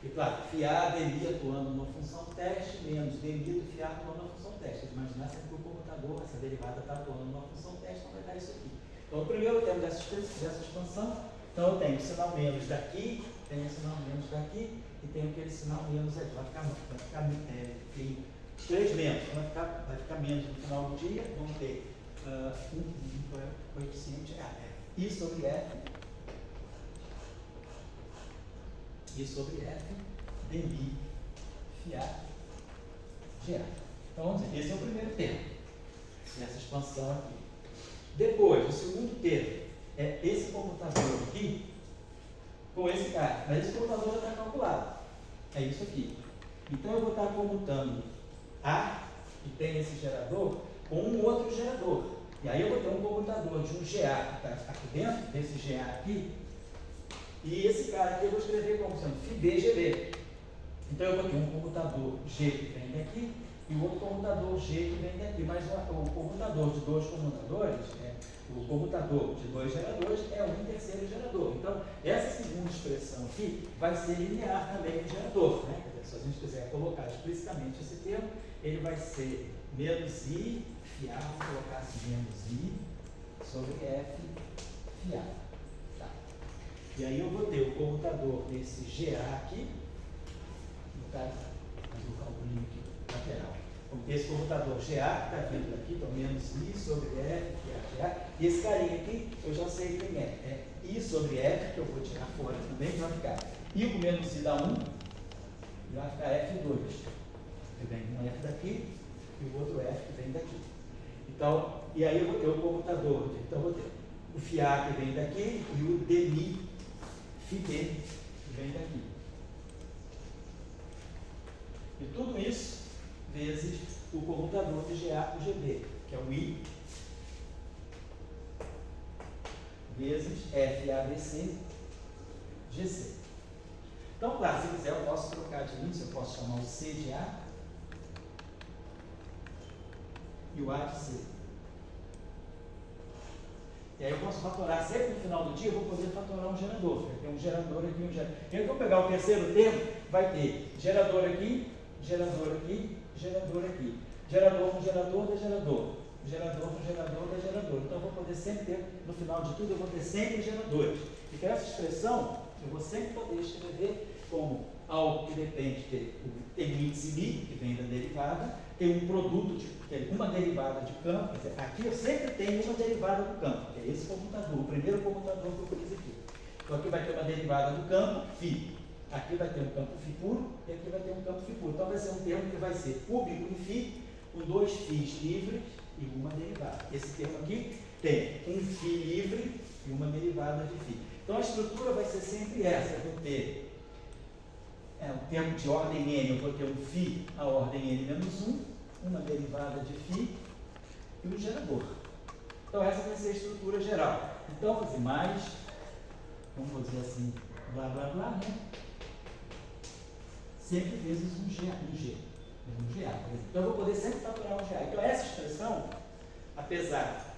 E claro, φ dmi atuando numa função teste, menos dmi do φ atuando numa função teste. Imaginar sempre que o comutador, essa derivada está atuando numa função teste, então vai dar isso aqui. Então, o primeiro termo dessa expansão, então eu tenho o sinal menos daqui, tenho o sinal menos daqui, e tenho aquele sinal menos aqui. Vai ficar tem 3 menos, então vai ficar menos no final do dia, vamos ter um coeficiente I sobre F, dmi φ GA. Então, vamos dizer, esse é o primeiro termo, essa expansão aqui. Depois, o segundo termo é esse comutador aqui com esse cara, mas esse comutador já está calculado. É isso aqui. Então, eu vou estar comutando A, que tem esse gerador, com um outro gerador. E aí eu vou ter um comutador de um GA que está aqui dentro, desse GA aqui, e esse cara aqui eu vou escrever como sendo φBGB. Então eu vou ter um comutador G que vem daqui e o outro comutador G que vem daqui. Mas o comutador de dois comutadores, o comutador de dois geradores é um terceiro gerador. Então, essa segunda expressão aqui vai ser linear também no gerador. Né? Se a gente quiser colocar explicitamente esse termo, ele vai ser menos I φ, vou colocar assim, menos I sobre F φ. Tá. E aí eu vou ter o comutador desse GA aqui, no caso, vou colocar o primo aqui, lateral. esse comutador GA, que está vindo daqui, então menos I sobre F, que é GA. E esse carinha aqui, eu já sei quem é. É I sobre F, que eu vou tirar fora também, que vai ficar I com menos I dá 1, e vai ficar F2. Que vem um F daqui e o outro F que vem daqui. Então, e aí eu vou ter o comutador. Então, eu vou ter o FIA que vem daqui e o DMI FIB que vem daqui. E tudo isso vezes o comutador de GA com GB, que é o I vezes FABC GC. Então, claro, se quiser eu posso trocar de índice, eu posso chamar o C de A e o A de C. E aí eu posso fatorar, sempre no final do dia eu vou poder fatorar um gerador. Vai ter um gerador aqui, um gerador. E aí, quando eu pegar o terceiro termo, vai ter gerador aqui, gerador aqui, gerador aqui. Gerador com gerador da gerador. Gerador com gerador da gerador. Então eu vou poder sempre ter, no final de tudo, eu vou ter sempre geradores. E com essa expressão, eu vou sempre poder escrever como algo que depende tem um índice Mi, que vem da derivada, tem um produto, tem uma derivada de campo, quer dizer, aqui eu sempre tenho uma derivada do campo, que é esse comutador, o primeiro comutador que eu fiz aqui. Então aqui vai ter uma derivada do campo, φ. Aqui vai ter um campo φ puro e aqui vai ter um campo φ puro. Então vai ser um termo que vai ser cúbico em φ, com dois φ's livres e uma derivada. Esse termo aqui tem um φ livre e uma derivada de φ. Então a estrutura vai ser sempre essa. Eu vou ter um termo de ordem n, eu vou ter um φ a ordem n menos 1, uma derivada de φ e um gerador. Então essa vai ser a estrutura geral. Então, vou dizer mais, vamos dizer assim, blá blá blá, né? Sempre vezes um G. Um GA, por exemplo. Então eu vou poder sempre fatorar um GA. Então essa expressão, apesar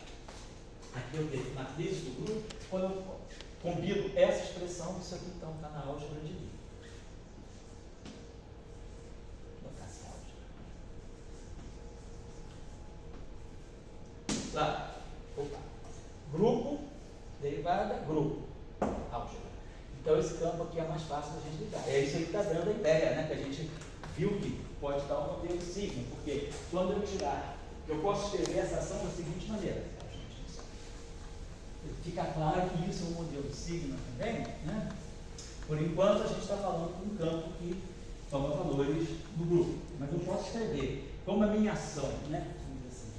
aqui eu ter matriz do grupo, quando eu combino essa expressão, isso aqui então está na álgebra de Lie. Vou botar essa álgebra. Lá. Opa. Grupo, derivada, grupo. Álgebra. Então esse campo aqui é mais fácil da gente lidar. É isso aí que está dando a ideia, né? Que a gente viu que pode dar um modelo signo, porque quando eu tirar, eu posso escrever essa ação da seguinte maneira. Fica claro que isso é um modelo signo também, né? Por enquanto a gente está falando de um campo que toma valores do grupo. Mas eu posso escrever como a minha ação, né? Vamos dizer assim,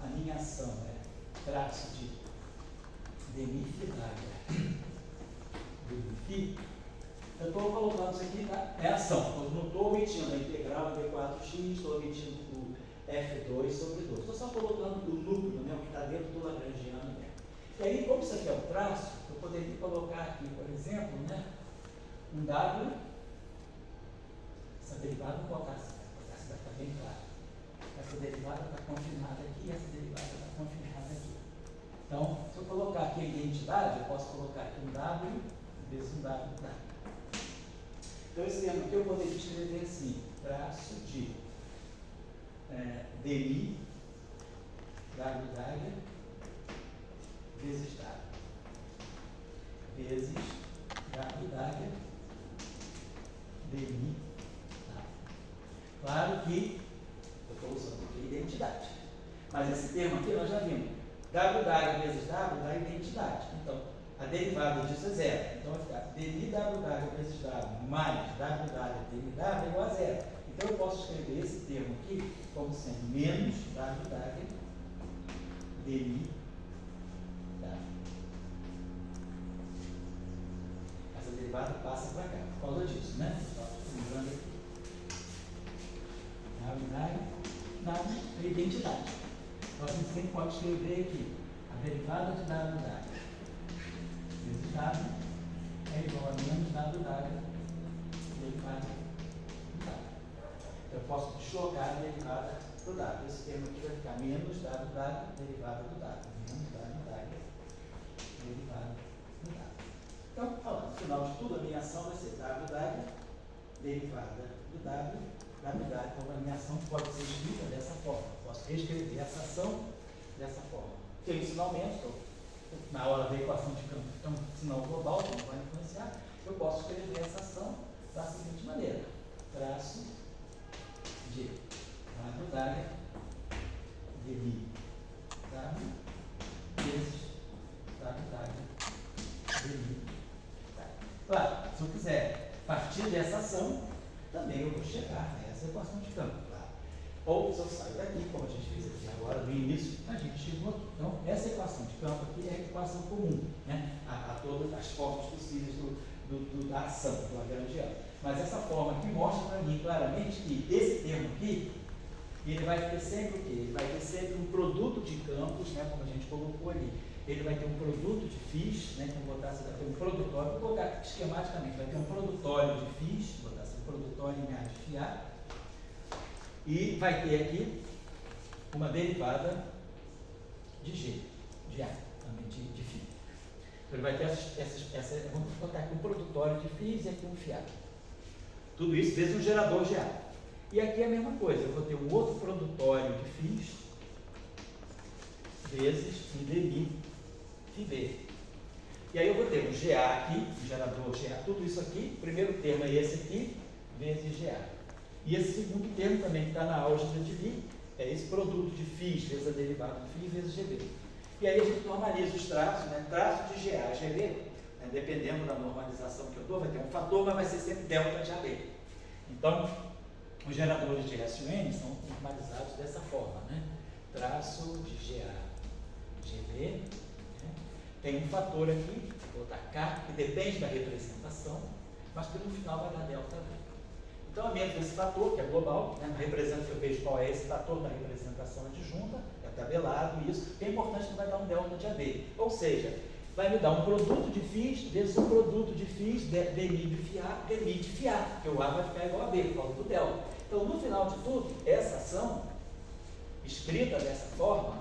a minha ação é traço de demifidária do φ. Eu estou colocando isso aqui, tá? É ação. Eu não estou omitindo a integral de B4x, estou omitindo o F2 sobre 2. Estou só colocando o núcleo, né, o que está dentro do lagrangiano mesmo. E aí, como isso aqui é o traço, eu poderia colocar aqui, por exemplo, né, um W, essa derivada, vou colocar assim, para ficar bem claro. Essa derivada está confinada aqui, essa derivada está confinada aqui. Então, se eu colocar aqui a identidade, eu posso colocar aqui um W vezes um W. Então, esse termo aqui eu poderia escrever assim, traço de DI, W d'área, vezes W, vezes W d'área, DI, W. Claro que eu estou usando aqui a identidade, mas esse termo aqui nós já vimos. W d'área vezes W dá identidade. Então, a derivada disso é zero. Então, vai ficar dmi W' vezes W mais W' dmi W é igual a zero. Então, eu posso escrever esse termo aqui como sendo menos W' dmi W. Essa derivada passa para cá, por causa disso, né? Então, lembrando aqui. W' é identidade. Então, a gente sempre pode escrever aqui a derivada de W' vezes W é igual a menos W' derivada do W. Eu posso deslocar a derivada do W. Esse termo aqui vai ficar menos W' derivada do W. Menos W' derivada do W. Então, falando, no final de tudo, a minha ação vai ser W' derivada do W. W', então a minha ação pode ser escrita dessa forma. Eu posso reescrever essa ação dessa forma. Tem um ensinamento, na hora da equação de campo, então, sinal global, que não vai influenciar, eu posso escrever essa ação da seguinte maneira: traço de W' equação, também eu vou chegar nessa equação de campo, claro. Ou se eu saio daqui, como a gente fez aqui agora, no início, a gente chegou aqui. Então, essa equação de campo aqui é a equação comum, né, a todas as formas possíveis da ação do Lagrangiano. Mas essa forma aqui mostra para mim claramente que esse termo aqui, ele vai ter sempre o quê? Ele vai ter sempre um produto de campos, né, como a gente colocou ali. Ele vai ter um produto de φ, né, vamos botar assim, vai ter um produtório, vou botar esquematicamente, vai ter um produtório de φ, vou botar assim, um produtório em A de φA, e vai ter aqui uma derivada de G, de A, também de φ. Então ele vai ter vamos botar aqui um produtório de φ e aqui um φA. Tudo isso vezes um gerador de A. E aqui é a mesma coisa, eu vou ter um outro produtório de φ vezes um dmi φb. E aí eu vou ter um GA aqui, um gerador GA, tudo isso aqui, o primeiro termo é esse aqui, vezes GA. E esse segundo termo também que está na álgebra de Lie, é esse produto de φ vezes a derivada de φ vezes GB. E aí a gente normaliza os traços, né? Traço de GA e GB, né? Dependendo da normalização que eu dou, vai ter um fator, mas vai ser sempre delta de AB. Então, os geradores de SUN são normalizados dessa forma, né? Traço de GA, GB, né? Tem um fator aqui, vou botar K, que depende da representação, mas que no final vai dar delta B. Então, a menos esse fator, que é global, né? Representa, eu vejo qual é esse fator da representação adjunta, é tabelado, isso, que é importante que vai dar um delta de AB. Ou seja, vai me dar um produto de φ vezes um produto de φ, dmi de φA, que o A vai ficar igual a B, por causa do delta. Então, no final de tudo, essa ação, escrita dessa forma,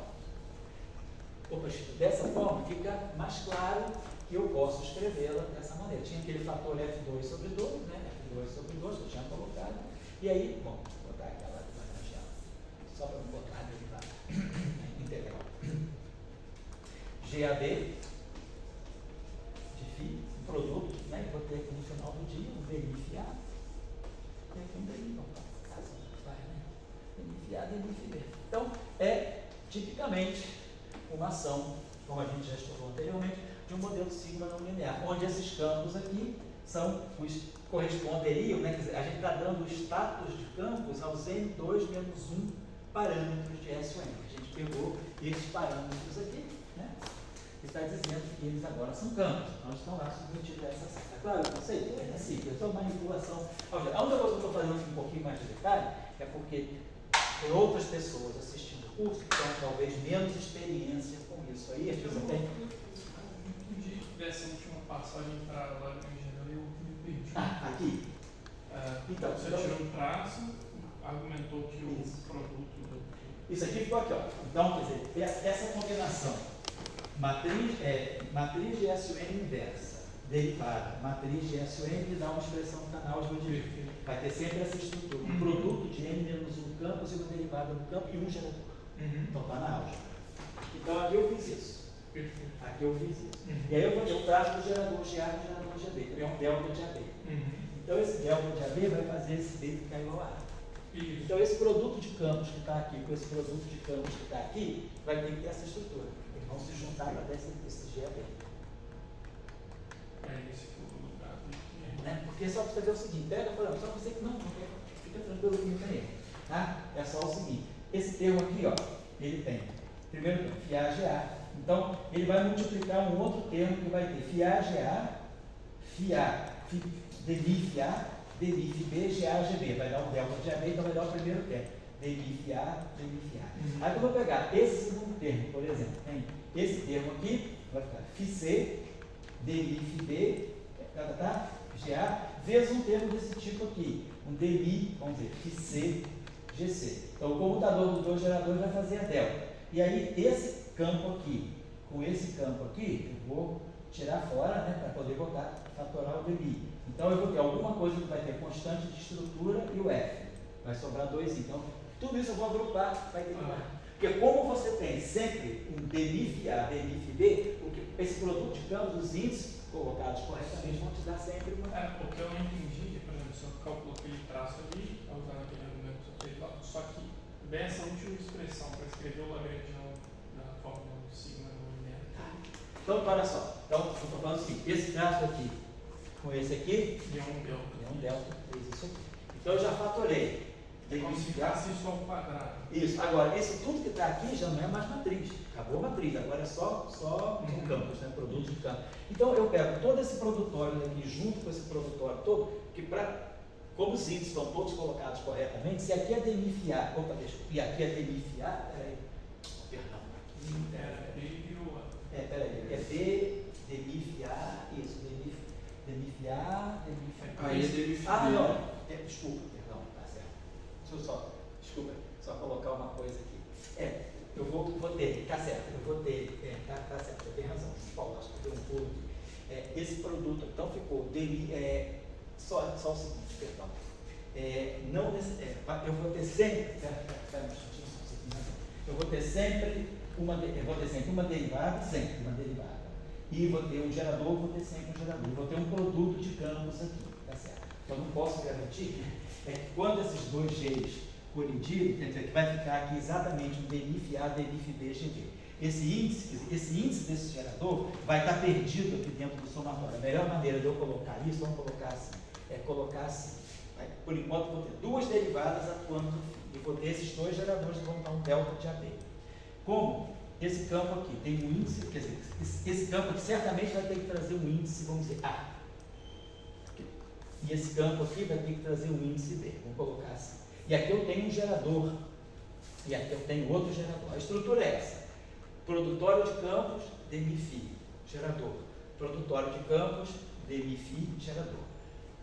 fica mais claro que eu posso escrevê-la dessa maneira. Tinha aquele fator F2 sobre 2, né? F2 sobre 2, que eu tinha colocado. E aí, bom, vou botar aquela Lagrangiana, só para não botar a derivada integral. GAB de φ, um produto, né? Vou ter aqui no final do dia um dmi φA, e aqui um dmi, dmi φB. Então, é tipicamente uma ação, como a gente já estudou anteriormente, de um modelo sigma não linear, onde esses campos aqui são corresponderiam, né? Quer dizer, a gente está dando o status de campos aos N2 menos 1 parâmetros de SUN. A gente pegou esses parâmetros aqui, né? E está dizendo que eles agora são campos, então estão lá submetidos a essa ação. Está claro o conceito? É simples, é uma manipulação. A única coisa que eu estou fazendo aqui um pouquinho mais de detalhe é porque tem outras pessoas assistindo o curso que têm talvez menos experiência com isso aí. Às vezes até dessa última passagem para Lagrangiana, eu me perdi. Aqui. Então, você tirou um traço, argumentou que o produto Isso aqui ficou aqui, ó. Então, quer dizer, essa combinação, matriz de SUN inversa, derivada, matriz de SUN, me dá uma expressão que está na álgebra de Lie. Vai ter sempre essa estrutura, um produto de N menos um campos e uma derivada no campo e um gerador. Então está na álgebra. Então aqui eu fiz isso. Aqui eu fiz isso. E aí eu traço o gerador GA e o gerador GB, que é um delta de AB. Então esse delta de AB vai fazer esse B ficar igual a A. Então esse produto de campos que está aqui com esse produto de campos que está aqui, vai ter que ter essa estrutura. Eles vão se juntar para dar esse GAB. É esse que eu vou lugar. Né? Porque só para você ver o seguinte, pega, por exemplo, só você que não quer, fica tranquilo que não tem erro. Tá? É só o seguinte, esse termo aqui, ó, ele tem, primeiro termo, FAGA. Então, ele vai multiplicar um outro termo que vai ter FAGA, demi FA, demi FB, GA, GB. Vai dar um delta de AB, então vai dar o primeiro termo. Demi FA, demi FA. Aí eu vou pegar esse segundo termo, por exemplo, tem esse termo aqui, vai ficar FC, demi FB, tá? GA, vezes um termo desse tipo aqui, um demi, vamos dizer, FC, GC. Então, o comutador dos dois geradores vai fazer a delta. E aí, esse campo aqui, com esse campo aqui, eu vou tirar fora, né, para poder botar, fatorar o dmi. Então, eu vou ter alguma coisa que vai ter constante de estrutura e o F. Vai sobrar 2. Então, tudo isso eu vou agrupar, vai ter que dar. Porque como você tem sempre um demi FA, demi FB, esse produto de campos, os índices colocados corretamente vão te dar sempre uma... Porque eu não entendi, por exemplo, se eu calculo aquele traço ali, usando aquele argumento que eu fez lá, só que dessa última expressão para escrever o Lagrangiano da fórmula do sigma não linear. Então, olha só. Então, eu estou falando assim, esse traço aqui, com esse aqui, E um delta. é um delta, fez isso aqui. Então eu já fatorei. É como se ficasse só um quadrado. Isso. Agora, isso tudo que está aqui já não é mais matriz. Acabou a matriz, agora é só um campus, né? Produto de campo. Então eu pego todo esse produtório aqui junto com esse produtório todo, que como os índices estão todos colocados corretamente, se aqui é DMFA, e aqui é DMFA, peraí, perdão, aqui Era B e o A. peraí, é DMFA, isso, DMFA. Aí é DMFA. Ah, não, desculpa, perdão, tá certo. Deixa eu só colocar uma coisa aqui. Eu vou ter, tá certo, tá certo, você tem razão, Paulo, acho que deu um pulo aqui. Esse produto, então ficou só o seguinte, perdão. Eu vou ter sempre, eu vou ter sempre uma derivada, e vou ter um gerador, vou ter sempre um gerador, vou ter um produto de campos aqui, tá certo? Eu não posso garantir que quando esses dois Gs colidirem, quer dizer, que vai ficar aqui exatamente um DNIF A, DNIF B, GG. Esse índice desse gerador vai estar perdido aqui dentro do somatório. A melhor maneira de eu colocar isso, vamos colocar assim, colocar assim. Por enquanto, vou ter duas derivadas atuando no fim. E vou ter esses dois geradores que vão dar um delta de AB. Como esse campo aqui tem um índice, quer dizer, esse campo aqui certamente vai ter que trazer um índice, vamos dizer, A. E esse campo aqui vai ter que trazer um índice B. Vamos colocar assim. E aqui eu tenho um gerador. E aqui eu tenho outro gerador. A estrutura é essa. Produtório de campos, DMFI, gerador. Produtório de campos, DMFI, gerador.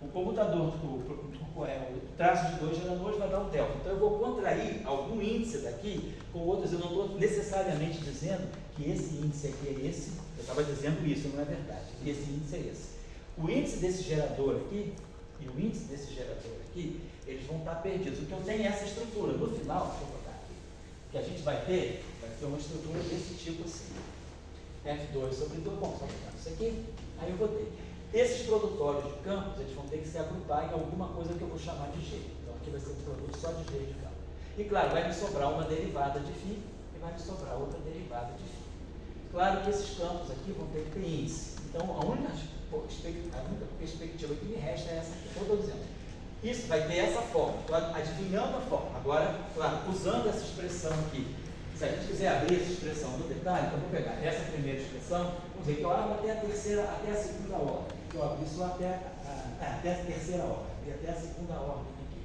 O computador, o traço de dois geradores vai dar um delta. Então eu vou contrair algum índice daqui com outros. Eu não estou necessariamente dizendo que esse índice aqui é esse. Eu estava dizendo isso, não é verdade. Que esse índice é esse. O índice desse gerador aqui e o índice desse gerador aqui, eles vão estar perdidos. O que eu tenho é essa estrutura. No final, deixa eu botar aqui, o que a gente vai ter uma estrutura desse tipo assim. F2 sobre 2, bom, só botar isso aqui, aí eu vou ter. Esses produtórios de campos, eles vão ter que se agrupar em alguma coisa que eu vou chamar de G. Então aqui vai ser um produto só de G de campo. E claro, vai me sobrar uma derivada de φ e vai me sobrar outra derivada de φ. Claro que esses campos aqui vão ter que ter índice. Então a única perspectiva que me resta é essa aqui. Então eu estou dizendo, isso vai ter essa forma, adivinhando a forma. Agora, claro, usando essa expressão aqui, se a gente quiser abrir essa expressão no detalhe, então eu vou pegar essa primeira expressão, vamos dizer que eu abro até a segunda ordem. Eu abro isso até a terceira ordem, e até a segunda ordem aqui.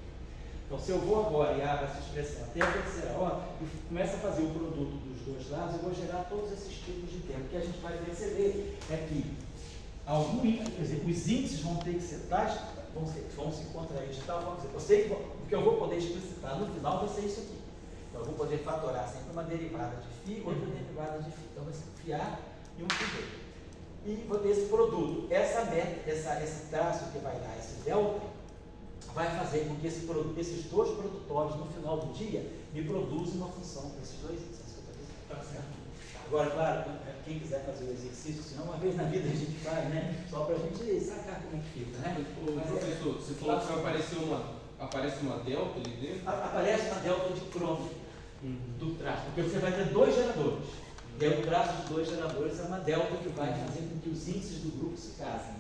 Então, se eu vou agora e abro essa expressão até a terceira ordem, e começo a fazer o produto dos dois lados, eu vou gerar todos esses tipos de termos. O que a gente vai perceber é que os índices vão ter que ser tais, vão se contrair de tal forma. Eu sei que o que eu vou poder explicitar no final vai ser isso aqui. Então, eu vou poder fatorar sempre uma derivada de φ, outra derivada de φ. Então, vai ser φA e um φB. E vou ter esse produto. Esse traço que vai dar esse delta, vai fazer com que esses dois produtórios, no final do dia, me produzam uma função para esses dois índices. Tá certo? Agora, claro, quem quiser fazer o exercício, senão uma vez na vida a gente faz, né? Só para a gente sacar como é que fica, né? Professor, você falou que aparece uma delta ali dentro? Aparece uma delta de cromo do traço, porque você vai ter dois geradores. E aí o traço de dois geradores é uma delta que vai fazer com que os índices do grupo se casem.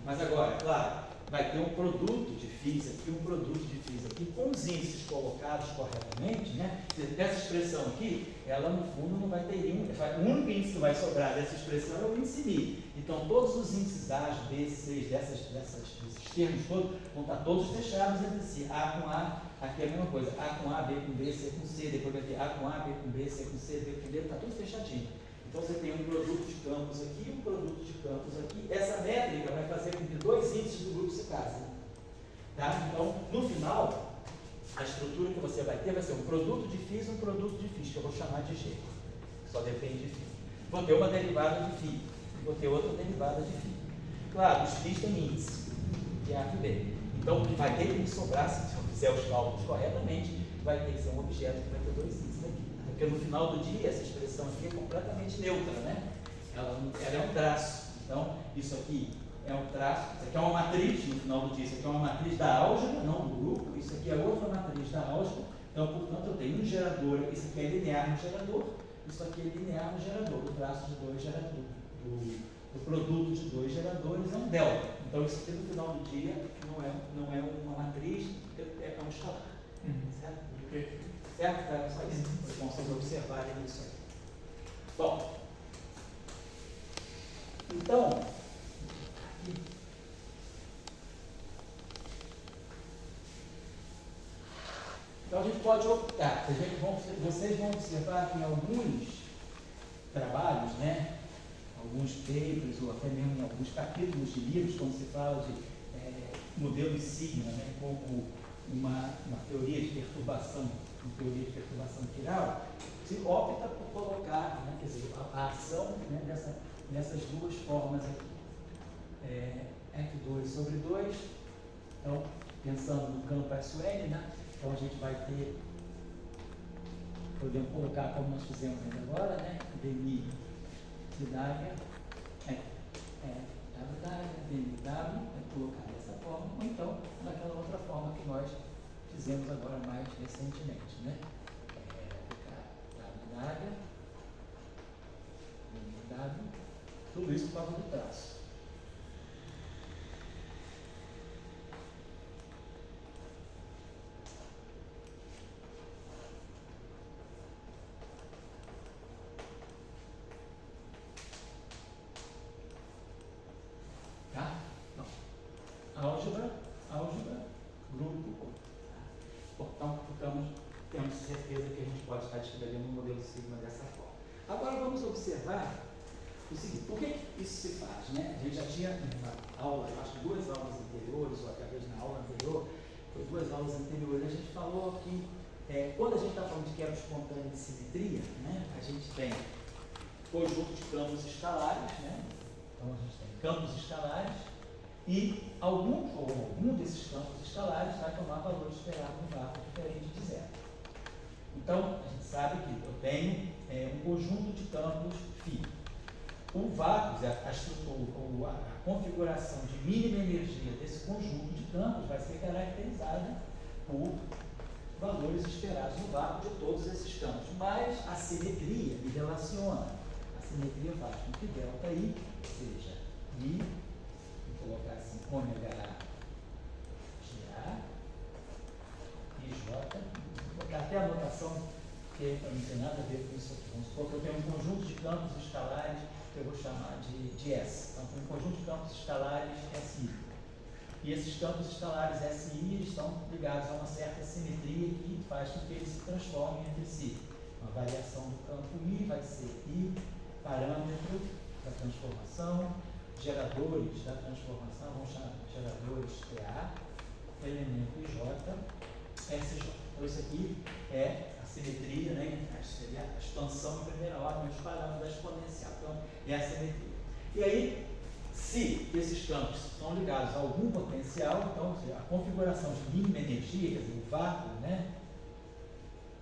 Mas agora, claro, vai ter um produto de φ aqui, um produto de φ aqui, com os índices colocados corretamente, né? Essa expressão aqui, ela no fundo não vai ter nenhum. O único índice que vai sobrar dessa expressão é o índice μ. Então todos os índices A, B, C, desses termos todos, vão estar todos fechados entre si. A com A, aqui é a mesma coisa. A com A, B com B, C com C, depois vai ter A com A, B com B, C com C, D com D, está tudo fechadinho. Então você tem um produto de campos aqui e um produto de campos aqui. Essa métrica vai fazer com que dois índices do grupo se casem. Tá? Então, no final, a estrutura que você vai ter vai ser um produto de φ e um produto de φ, que eu vou chamar de G. Só depende de φ. Vou ter uma derivada de φ. Vou ter outra derivada de φ. Claro, os φ têm índice, que é A e B. Então, o que vai ter que me sobrar, se eu fizer os cálculos corretamente, vai ter que ser um objeto que vai ter dois índices aqui. Porque no final do dia, essa expressão aqui é completamente neutra, né? Ela é um traço. Então, isso aqui é um traço, isso aqui é uma matriz, no final do dia, isso aqui é uma matriz da álgebra, não do grupo, isso aqui é outra matriz da álgebra. Então, portanto, eu tenho um gerador, isso aqui é linear no gerador, isso aqui é linear no gerador. O traço de dois geradores, do produto de dois geradores é um delta. Então isso aqui no final do dia não é uma matriz, é um escalar. Certo? Certo? Tá? Só isso. Vocês conseguem observar isso aí. Bom, então, aqui. Então a gente pode optar. Vocês vão observar que em alguns trabalhos, né? Alguns papers, ou até mesmo em alguns capítulos de livros, quando se fala de modelo de sigma, né, como uma teoria de perturbação, chiral, se opta por colocar, né, quer dizer, a ação, né, nessas duas formas aqui. F2 sobre 2, então, pensando no campo SN, né, então a gente vai ter, podemos colocar como nós fizemos ainda agora, né, dmi de W, DMW, colocar dessa forma, ou então naquela outra forma que nós fizemos agora mais recentemente, né? W, DMW, tudo isso por causa do traço. Álgebra, grupo. Então, temos certeza que a gente pode estar descrevendo um modelo sigma dessa forma. Agora vamos observar o seguinte, por que isso se faz? Né? A gente já tinha uma aula, acho que 2 aulas anteriores, ou talvez na aula anterior, foi 2 aulas anteriores, a gente falou que quando a gente está falando de quebra espontânea de simetria, né, a gente tem conjunto de campos escalares, né? Então a gente tem campos escalares, e algum desses campos escalares vai tomar valor esperado no vácuo diferente de zero. Então, a gente sabe que eu tenho um conjunto de campos φ. O vácuo, a configuração de mínima energia desse conjunto de campos vai ser caracterizada por valores esperados no vácuo de todos esses campos. Mas a simetria me relaciona. A simetria faz com que ΔI seja I, vou colocar assim, ômega GA, IJ, vou botar até a notação, que não tem nada a ver com isso aqui. Vamos supor que eu tenho um conjunto de campos escalares que eu vou chamar de S. Então, tem um conjunto de campos escalares SI. E esses campos escalares SI eles estão ligados a uma certa simetria que faz com que eles se transformem entre si. Uma variação do campo I vai ser I, parâmetro da transformação, geradores da transformação, vamos chamar de geradores TA, elemento IJ, SJ. Então, isso aqui é a simetria, né? Seria a expansão em primeira ordem, os parâmetros da exponencial. Então, é a simetria. E aí, se esses campos são ligados a algum potencial, então, a configuração de mínima energia, quer dizer, o vácuo, né?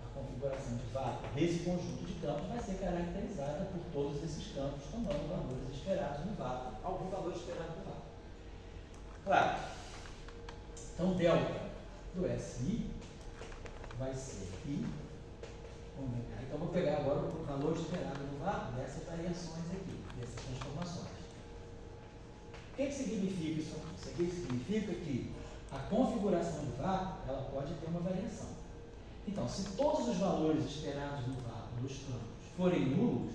A configuração de vácuo desse conjunto de campos vai ser caracterizada por todos esses campos tomando valores esperados no vácuo, algum valor esperado no vácuo. Claro. Então, delta do SI vai ser I, ômega. Então, vou pegar agora o valor esperado no vácuo dessas variações aqui, dessas transformações. O que significa isso? Isso aqui significa que a configuração do vácuo ela pode ter uma variação. Então, se todos os valores esperados no vácuo dos campos forem nulos,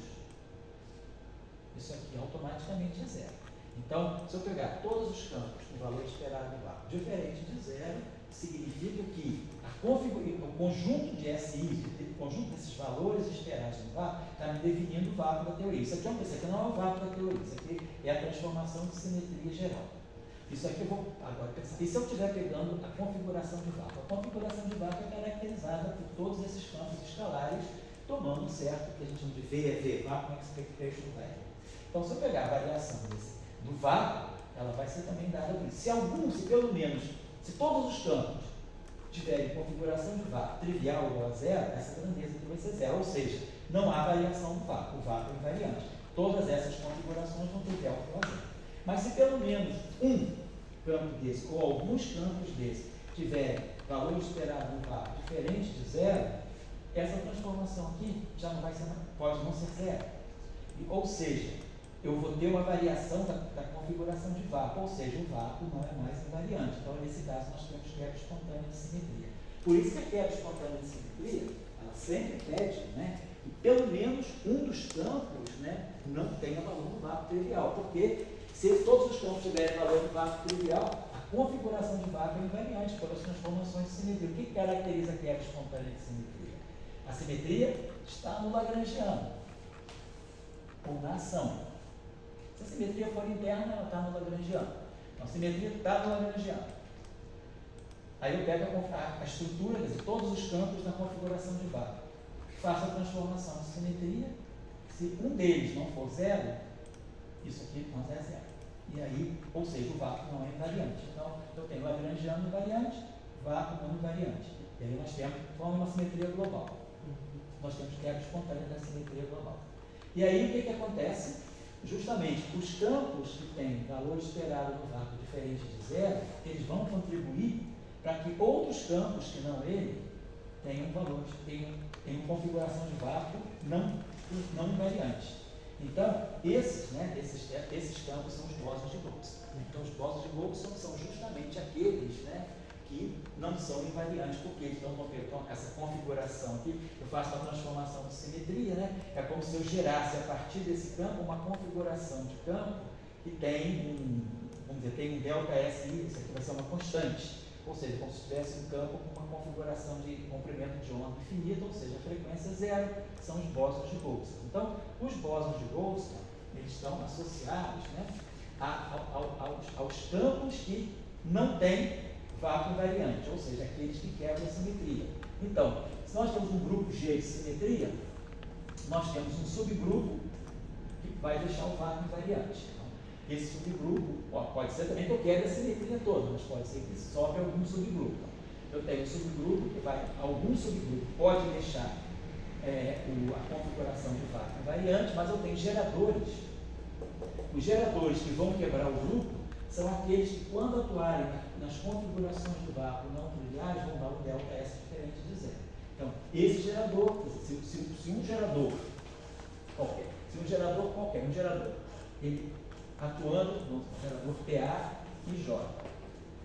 isso aqui automaticamente é zero. Então, se eu pegar todos os campos com valor esperado no vácuo diferente de zero, significa que o conjunto de SI, o conjunto desses valores esperados no vácuo, está me definindo o vácuo da teoria. Isso aqui não é o vácuo da teoria, isso aqui é a transformação de simetria geral. Isso aqui eu vou agora pensar. E se eu estiver pegando a configuração de vácuo? A configuração de vácuo é caracterizada por todos esses campos escalares tomando certo, que a gente chama de VEV, Vacuum Expectation Value. Então, se eu pegar a variação do vácuo, ela vai ser também dada por isso. Se pelo menos, se todos os campos tiverem configuração de vácuo trivial igual a zero, essa grandeza aqui vai ser zero, ou seja, não há variação do vácuo, o vácuo é invariante. Todas essas configurações vão trivial igual a zero. Mas se pelo menos um campo desse, ou alguns campos desse, tiverem valor esperado no vácuo diferente de zero, essa transformação aqui já não vai ser, pode não ser zero. Ou seja, eu vou ter uma variação da configuração de vácuo, ou seja, o vácuo não é mais invariante. Então, nesse caso, nós temos quebra espontânea de simetria. Por isso que a quebra espontânea de simetria, ela sempre pede, né, que pelo menos um dos campos, né, não tenha valor no vácuo trivial, porque se todos os campos tiverem valor no vácuo trivial, a configuração de vácuo é invariante pelas transformações de simetria. O que caracteriza a quebra espontânea de simetria? A simetria está no lagrangiano, ou na ação. Se a simetria for interna, ela está no lagrangiano. Então, a simetria está no lagrangiano. Aí eu pego a estrutura, quer dizer, todos os campos na configuração de vácuo. Faço a transformação de simetria. Se um deles não for zero, isso aqui não é zero. E aí, ou seja, o vácuo não é invariante. Então, eu tenho lagrangiano invariante, vácuo não invariante. E aí nós temos, forma uma simetria global. Nós temos quebra espontânea da simetria global. E aí, o que acontece? Justamente, os campos que têm valor esperado no vácuo diferente de zero, eles vão contribuir para que outros campos que não ele tenham valor, tenham configuração de vácuo não invariante. Então, esses campos são os bósons de Golgi. Então, os bósons de Golgi são justamente aqueles, né, que não são invariantes, porque eles não vão ter essa configuração aqui. Eu faço a transformação de simetria, né? É como se eu gerasse a partir desse campo uma configuração de campo que tem vamos dizer, tem um delta SI, isso aqui vai ser uma constante, ou seja, como se tivesse um campo com uma configuração de comprimento de onda infinita, ou seja, a frequência zero, são os bósons de Golgi. Então, os bósons de Golgi, eles estão associados, né, aos campos que não têm vácuo invariante, ou seja, aqueles que quebram a simetria. Então, se nós temos um grupo G de simetria, nós temos um subgrupo que vai deixar o vácuo invariante. Então, esse subgrupo, pode ser também que eu quebre a simetria toda, mas pode ser que sobre algum subgrupo. Eu tenho um subgrupo que algum subgrupo pode deixar a configuração de vácuo invariante, mas eu tenho geradores. Os geradores que vão quebrar o grupo são aqueles que, quando atuarem nas configurações do vácuo não triviais, vão dar um delta S diferente de zero. Então, esse gerador, se um gerador qualquer, ele atuando no gerador PA e J,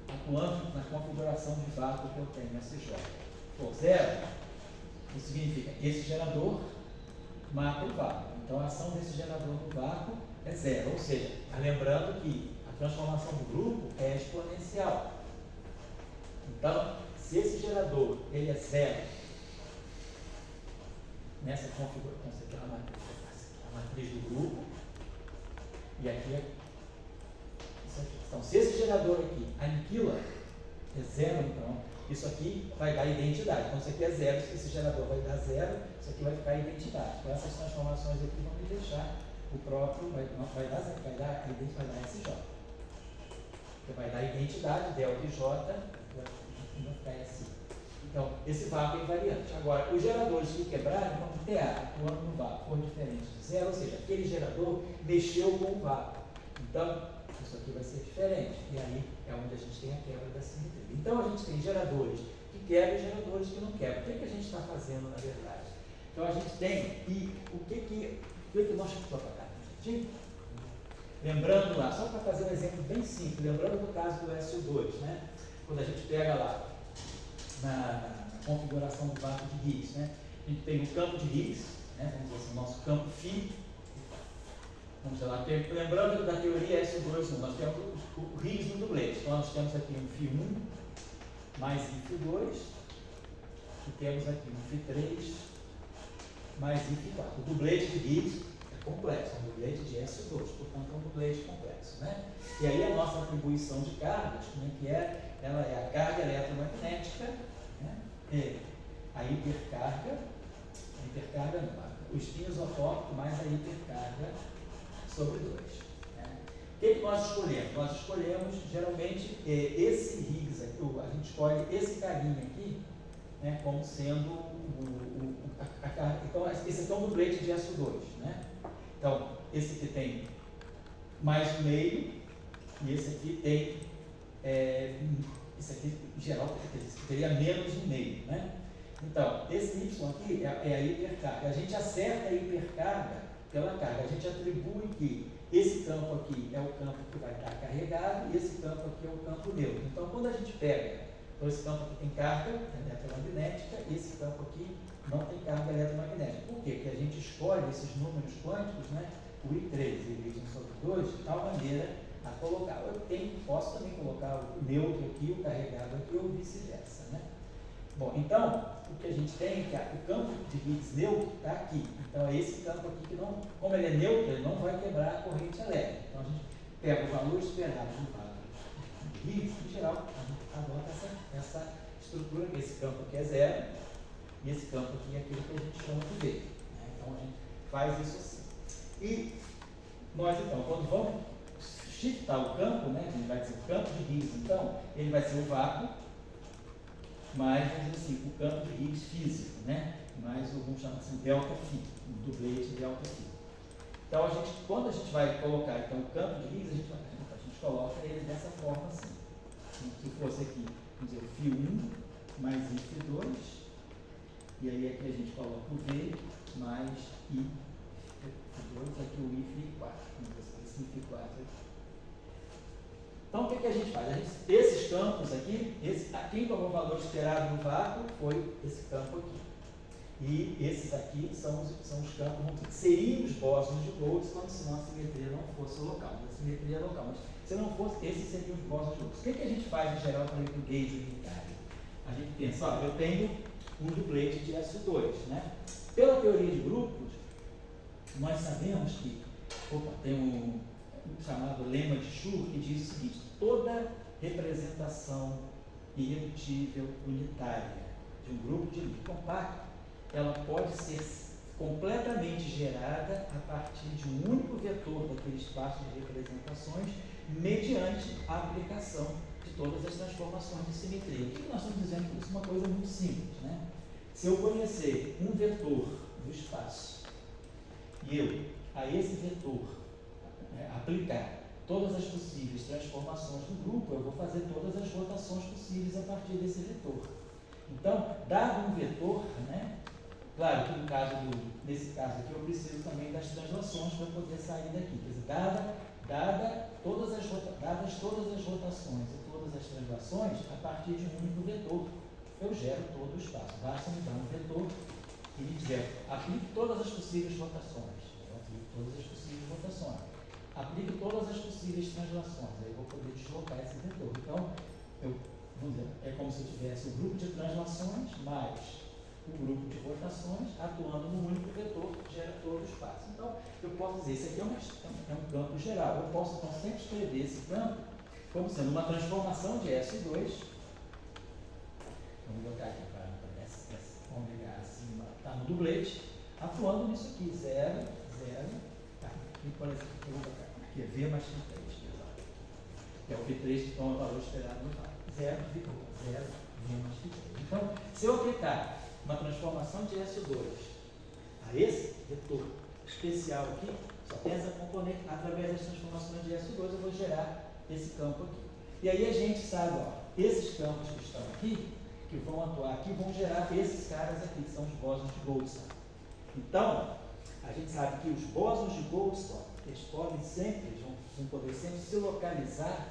atuando na configuração de vácuo que eu tenho, SJ, for zero, isso significa que esse gerador mata o vácuo. Então, a ação desse gerador no vácuo é zero, ou seja, lembrando que a transformação do grupo é exponencial. Então, se esse gerador ele é zero, nessa configuração, você tem a matriz do grupo, e aqui é isso aqui. Então, se esse gerador aqui aniquila, é zero, então, isso aqui vai dar identidade. Então, isso aqui é zero, se esse gerador vai dar zero, isso aqui vai ficar identidade. Então, essas transformações aqui vão me deixar o próprio, vai dar SJ. Porque vai dar identidade, delta e J, vai ficar assim. Então, esse vácuo é invariante. Agora, os geradores que quebrarem vão ter atuando no vácuo, for diferente de zero, ou seja, aquele gerador mexeu com o vácuo. Então, isso aqui vai ser diferente. E aí é onde a gente tem a quebra da simetria. Então, a gente tem geradores que quebram e geradores que não quebram. O que a gente está fazendo, na verdade? Então, a gente tem, e o que nós vamos trabalhar? Lembrando lá, só para fazer um exemplo bem simples, lembrando do caso do SO2, né? Quando a gente pega lá na configuração do vácuo de Higgs, né? A gente tem o campo de Higgs, né? Vamos dizer assim, o nosso campo φ. Vamos lá, lembrando da teoria SO2, nós temos o Higgs no dublete. Então nós temos aqui um φ1 mais φ2, e temos aqui um φ3 mais φ4. O dublete de Higgs complexo, é um dublete de SO2, portanto é um dublete complexo, né? E aí a nossa atribuição de cargas, né, que ela é a carga eletromagnética, né, e a hipercarga não, o espinho isotópico mais a hipercarga sobre 2. Né? O que nós escolhemos? Nós escolhemos geralmente esse Higgs aqui, a gente escolhe esse carinha aqui, né, como sendo a carga. Então, esse aqui é um dublete de SO2, né? Então, esse aqui tem mais um meio, e esse aqui tem, esse aqui em geral teria menos um meio, né? Então, esse Y aqui é a hipercarga. A gente acerta a hipercarga pela carga. A gente atribui que esse campo aqui é o campo que vai estar carregado e esse campo aqui é o campo neutro. Então, quando a gente pega, então esse campo aqui tem carga eletromagnética e esse campo aqui não tem carga eletromagnética. Por quê? Porque a gente escolhe esses números quânticos, né, o I3 e o Y/2, de tal maneira a colocar. Posso também colocar o neutro aqui, o carregado aqui, ou vice-versa, né? Bom, então, o que a gente tem é que o campo de Higgs neutro está aqui. Então, é esse campo aqui que não, como ele é neutro, ele não vai quebrar a corrente elétrica. Então, a gente pega o valor esperado do valor de Higgs, em geral, a gente adota essa estrutura, que esse campo aqui é zero, e esse campo aqui é aquilo que a gente chama de V. Né? Então, a gente faz isso assim. E nós, então, quando vamos shiftar o campo, né, que vai ser o campo de Higgs, então, ele vai ser o vácuo, mais, vamos dizer assim, o campo de Higgs físico, né? Mais o, vamos chamar assim, delta φ, o dublete delta φ. Então, quando a gente vai colocar então, o campo de Higgs, a gente coloca ele dessa forma assim. Se fosse aqui, vamos dizer, o φ1 mais φ2, e aí aqui a gente coloca o V mais I2, aqui o I φ4. Vamos dizer, esse I φ4 aqui. Então, o que a gente faz? Esses campos aqui, aqui como o valor esperado no vácuo foi esse campo aqui. E esses aqui são os campos que seriam os bósons de Goltz quando senão a simetria não fosse local. A simetria é local, mas se não fosse, esses seriam os bósons de Goltz. O que a gente faz em geral para ir para o gauge unitário? A gente pensa, eu tenho um duplete de SO2, né? Pela teoria de grupos, nós sabemos que tem um chamado lema de Schur, que diz o seguinte: toda representação irredutível unitária de um grupo de nível compacto, ela pode ser completamente gerada a partir de um único vetor daquele espaço de representações, mediante a aplicação de todas as transformações de simetria. O que nós estamos dizendo com isso? Uma coisa muito simples, né? Se eu conhecer um vetor do espaço e eu, a esse vetor, aplicar todas as possíveis transformações do grupo, eu vou fazer todas as rotações possíveis a partir desse vetor. Então, dado um vetor, né, claro que nesse caso aqui eu preciso também das translações para poder sair daqui. Quer dizer, dadas todas as rotações e todas as translações, a partir de um único vetor, eu gero todo o espaço. Basta me dar um vetor e me dizer, aplique todas as possíveis rotações. Eu aplico todas as possíveis rotações. Aplique todas as possíveis translações, aí eu vou poder deslocar esse vetor. Então, vamos dizer, é como se eu tivesse um grupo de translações mais um grupo de rotações atuando num único vetor que gera todo o espaço. Então, eu posso dizer, esse aqui é um campo geral. Eu posso, então, sempre escrever esse campo como sendo uma transformação de S2. Vamos botar aqui para vamos ligar acima, está no dublete, atuando nisso aqui, 0, 0, tá, e por exemplo, eu vou botar aqui é V mais φ3, que é o φ3 que toma o valor esperado no vácuo. 0, 0, V mais φ3. Então, se eu aplicar uma transformação de SO2 a esse vetor especial aqui, só tem essa componente, através das transformações de SO2 eu vou gerar esse campo aqui. E aí a gente sabe, ó, esses campos que estão aqui, que vão atuar aqui, vão gerar esses caras aqui, que são os bósons de Goldstone. Então, a gente sabe que os bósons de Goldstone, eles podem sempre, vão poder sempre se localizar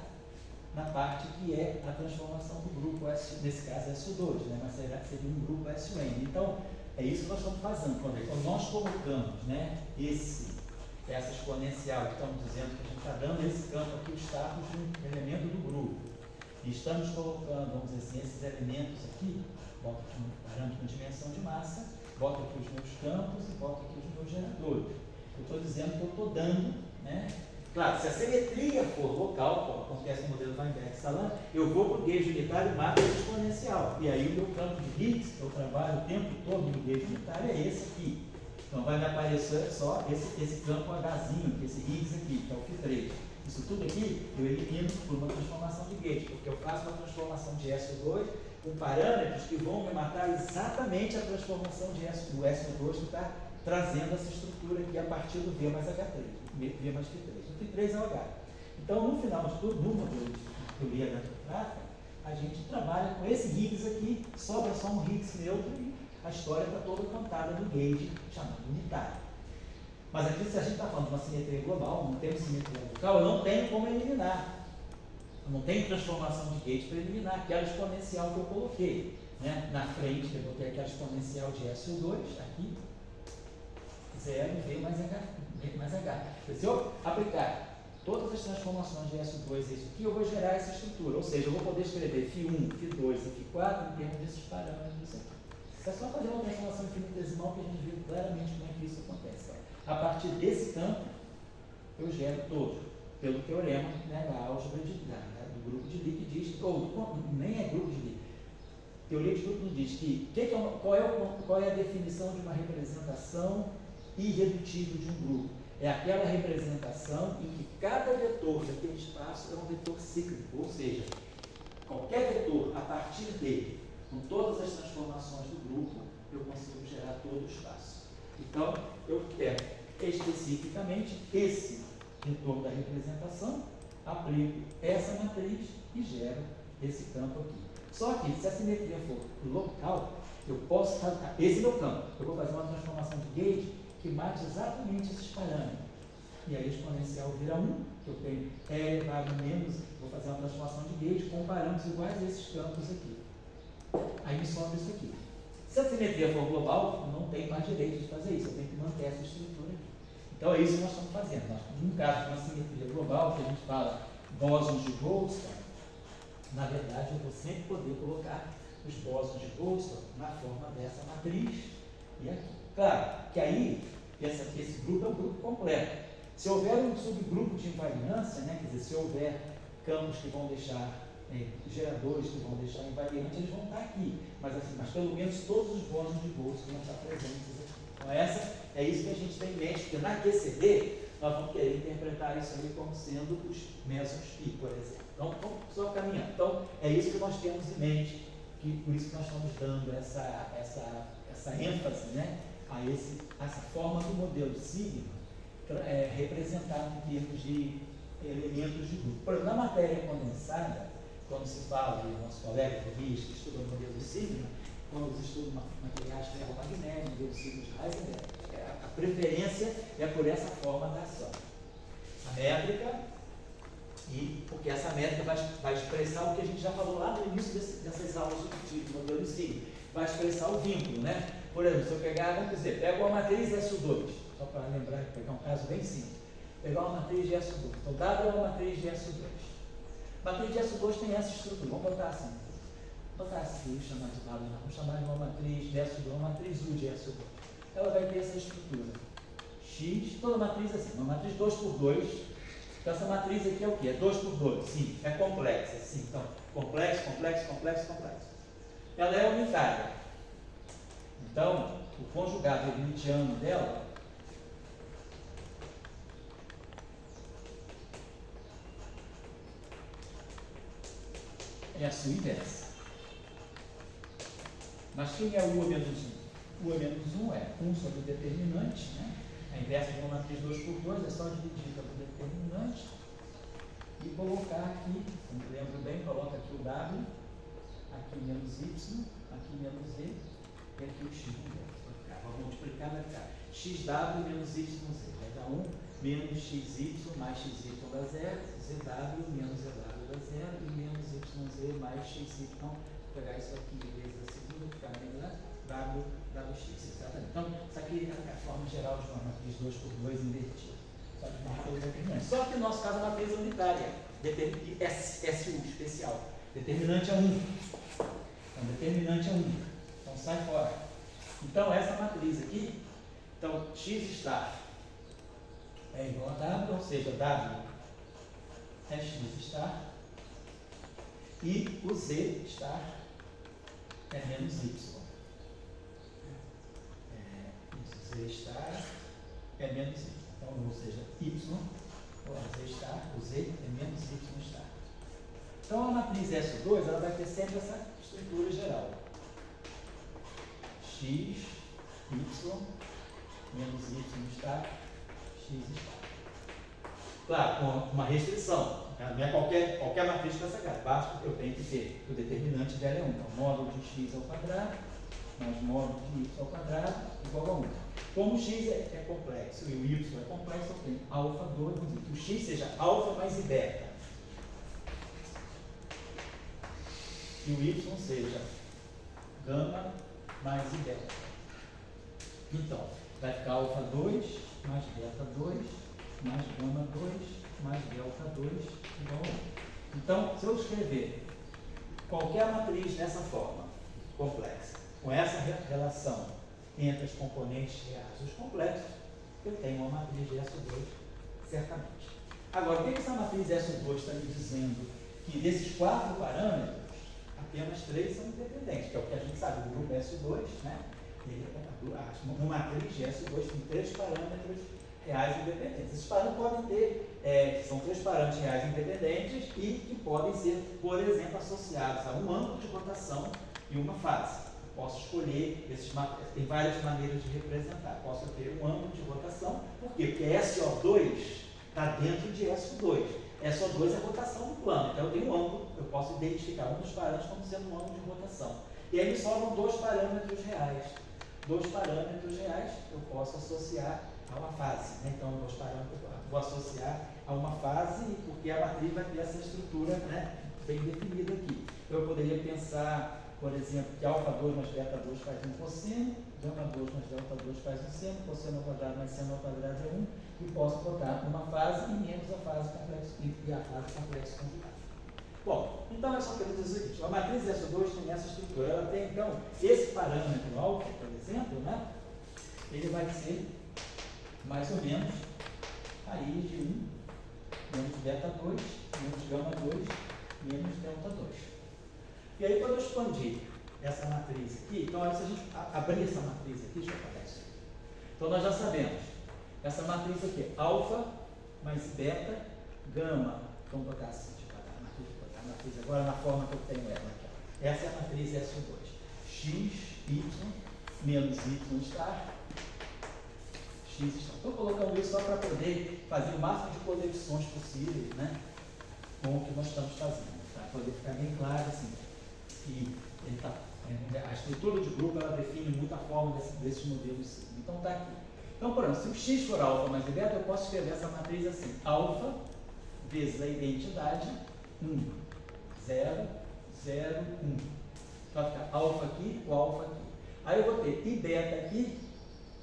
na parte que é a transformação do grupo S, nesse caso SO2, né? Mas seria um grupo SON. Então, é isso que nós estamos fazendo. Quando nós colocamos, né, essa exponencial, estamos dizendo que a gente está dando esse campo aqui, o status de um elemento do grupo. E estamos colocando, vamos dizer assim, esses elementos aqui, boto aqui um parâmetro de dimensão de massa, boto aqui os meus campos e boto aqui os meus geradores. Eu estou dizendo que eu estou dando, né? Claro, se a simetria for local, como acontece no modelo Weinberg-Salan, eu vou para o gauge unitário e marco esse exponencial. E aí o meu campo de Higgs, que eu trabalho o tempo todo no gauge unitário, é esse aqui. Então vai me aparecer só esse campo Hzinho, esse Higgs aqui, que é o φ3. Isso tudo aqui eu elimino por uma transformação de gauge, porque eu faço uma transformação de SO2 com parâmetros que vão me matar exatamente a transformação do SO2 que está trazendo essa estrutura aqui a partir do V mais H3, V mais φ3. O φ3 é o H. Então, no final de tudo, no modelo de teoria da prata, a gente trabalha com esse Higgs aqui, sobra só um Higgs neutro e a história está toda contada no gauge chamado unitário. Mas aqui, se a gente está falando de uma simetria global, não temos simetria local, eu não tenho como eliminar. Eu não tenho transformação de gate para eliminar aquela exponencial que eu coloquei. Né? Na frente, eu botei aquela exponencial de SO2, aqui, 0V mais H. Se eu aplicar todas as transformações de SO2 e isso aqui, eu vou gerar essa estrutura. Ou seja, eu vou poder escrever φ1, φ2 e φ4 em termos desses parâmetros aqui. É só fazer uma transformação infinitesimal que a gente vê claramente como é que isso acontece. A partir desse campo, eu gero todo, pelo teorema, né, da álgebra do grupo de Lie, que diz, ou nem é grupo de Lie, teoria de grupo diz que, qual é a definição de uma representação irredutível de um grupo? É aquela representação em que cada vetor daquele espaço é um vetor cíclico, ou seja, qualquer vetor, a partir dele, com todas as transformações do grupo, eu consigo gerar todo o espaço. Então, eu pego especificamente esse vetor da representação, aplico essa matriz e gero esse campo aqui. Só que, se a simetria for local, eu posso fazer, esse é meu campo, eu vou fazer uma transformação de gauge que mate exatamente esses parâmetros. E aí a exponencial vira 1, que eu tenho E elevado a menos, vou fazer uma transformação de gauge com parâmetros iguais a esses campos aqui. Aí me sobra isso aqui. Se a simetria for global, eu não tenho mais direito de fazer isso, eu tenho que manter essa estrutura aqui. Então é isso que nós estamos fazendo. No caso de uma simetria global, que a gente fala bósons de Goldstone, na verdade eu vou sempre poder colocar os bósons de Goldstone na forma dessa matriz e aqui. Claro que aí esse grupo é um grupo completo. Se houver um subgrupo de invariância, né, quer dizer, se houver campos que vão deixar geradores que vão deixar invariante, eles vão estar aqui, mas pelo menos todos os bósons de Goldstone vão estar presentes aqui. Então é isso que a gente tem em mente, porque na QCD nós vamos querer interpretar isso ali como sendo os mesons π, por exemplo. Então, vamos só caminhando. Então, é isso que nós temos em mente, por isso que nós estamos dando essa ênfase, né, a essa forma do modelo de sigma representado em termos de elementos de grupo. Por exemplo, na matéria condensada, quando se fala, e o nosso colega Tobias, que estuda o modelo de sigma, quando se estuda materiais ferromagnéticos, modelo de sigma de Heisenberg, a preferência é por essa forma da ação. A métrica, porque essa métrica vai expressar o que a gente já falou lá no início dessas aulas do modelo de sigma, vai expressar o vínculo, né? Por exemplo, se eu pegar, vamos dizer, pego uma matriz SO2, só para lembrar, pegar um caso bem simples, pegar uma matriz de SO2, então dada uma matriz de SO2, matriz de SO2 tem essa estrutura, vamos botar assim, vamos chamar de dado, vamos chamar de uma matriz de SO2, uma matriz U de SO2, ela vai ter essa estrutura, X, toda matriz assim, uma matriz 2x2, então essa matriz aqui é o que? É 2x2, sim, é complexa, sim, então, complexo. Ela é unitária, então, o conjugado euclidiano dela é a sua inversa. Mas quem é o U menos 1? O U menos 1 é 1 sobre o determinante, né? A inversa de uma matriz 2x2 é só dividir pelo determinante e colocar aqui, como lembro bem, coloca aqui o W, aqui menos Y, aqui menos Z e aqui o X. Vamos multiplicar, vai ficar XW menos YZ, vai dar 1 menos XY mais XY dá 0, ZW menos ZW dá 0 e menos YZ mais XY. Vou pegar isso aqui vezes a segunda, ficar melhor, WX, exatamente. Então, isso aqui é a forma geral de uma matriz 2x2 invertida. Só que no nosso caso a matriz é unitária, SU especial. Determinante é 1. Então, determinante é 1. Então, sai fora. Então, essa matriz aqui, então, X star é igual a W, ou seja, W é X star, e o Z star é menos Y. Z star é menos Y. Então, ou seja, Y, ou Z star, o Z é menos Y star. Então, a matriz S2 ela vai ter sempre essa estrutura geral. X, Y, menos Y star, X star. Claro, com uma restrição. Não é qualquer matriz com essa cara. Basta que eu tenho que ter o determinante dela é 1. Então, módulo de x ao quadrado mais módulo de y ao quadrado igual a 1. Como o x é complexo e o y é complexo, eu tenho alfa 2, que o x seja alfa mais i beta. E o y seja gama mais i beta. Então, vai ficar alfa 2 mais beta 2 mais gama 2 mais delta 2 igual a 1. Então, se eu escrever qualquer matriz dessa forma, complexa, com essa relação entre os componentes reais e os complexos, eu tenho uma matriz de SO2, certamente. Agora, o que essa matriz SO2 está me dizendo? Que desses 4 parâmetros, apenas 3 são independentes, que é o que a gente sabe do grupo SO2, né? Uma matriz de SO2 tem 3 parâmetros reais independentes. Esses parâmetros podem ter, são 3 parâmetros reais independentes e que podem ser, por exemplo, associados a um ângulo de rotação e uma fase. Posso escolher, tem várias maneiras de representar. Posso ter um ângulo de rotação, por quê? Porque SO2 está dentro de SO2. SO2 é a rotação do plano, então eu tenho um ângulo, eu posso identificar um dos parâmetros como sendo um ângulo de rotação. E aí me sobram 2 parâmetros reais. 2 parâmetros reais eu posso associar a uma fase, né? Então, 2 parâmetros eu vou associar a uma fase, porque a matriz vai ter essa estrutura, né, bem definida aqui. Eu poderia pensar, por exemplo, que alfa 2 mais beta 2 faz 1 cosseno, gama 2 mais delta 2 faz 1 seno, cosseno ao quadrado mais seno ao quadrado é 1, e posso botar uma fase e menos a fase complexo e a fase complexo conjugado. Bom, então eu só quero dizer o seguinte, a matriz SO2 tem essa estrutura, ela tem então esse parâmetro alfa, por exemplo, né, ele vai ser mais ou menos raiz de 1 menos beta 2, menos gama 2, menos delta 2. E aí, quando eu expandir essa matriz aqui, então se a gente abrir essa matriz aqui, deixa eu apagar isso aqui. Então nós já sabemos, essa matriz aqui, alfa mais beta, gama, vamos botar assim, deixa eu botar a matriz agora na forma que eu tenho ela aqui. Essa é a matriz SO2. X, Y, menos Y star, X star. Estou colocando isso só para poder fazer o máximo de conexões possíveis, né, com o que nós estamos fazendo, para poder ficar bem claro assim. E a estrutura de grupo ela define muito a forma desses modelos. Então está aqui. Então, por exemplo, se o x for alfa mais beta, eu posso escrever essa matriz assim: alfa vezes a identidade 1, 0, 0, 1. Então vai ficar alfa aqui, o alfa aqui. Aí eu vou ter i beta aqui,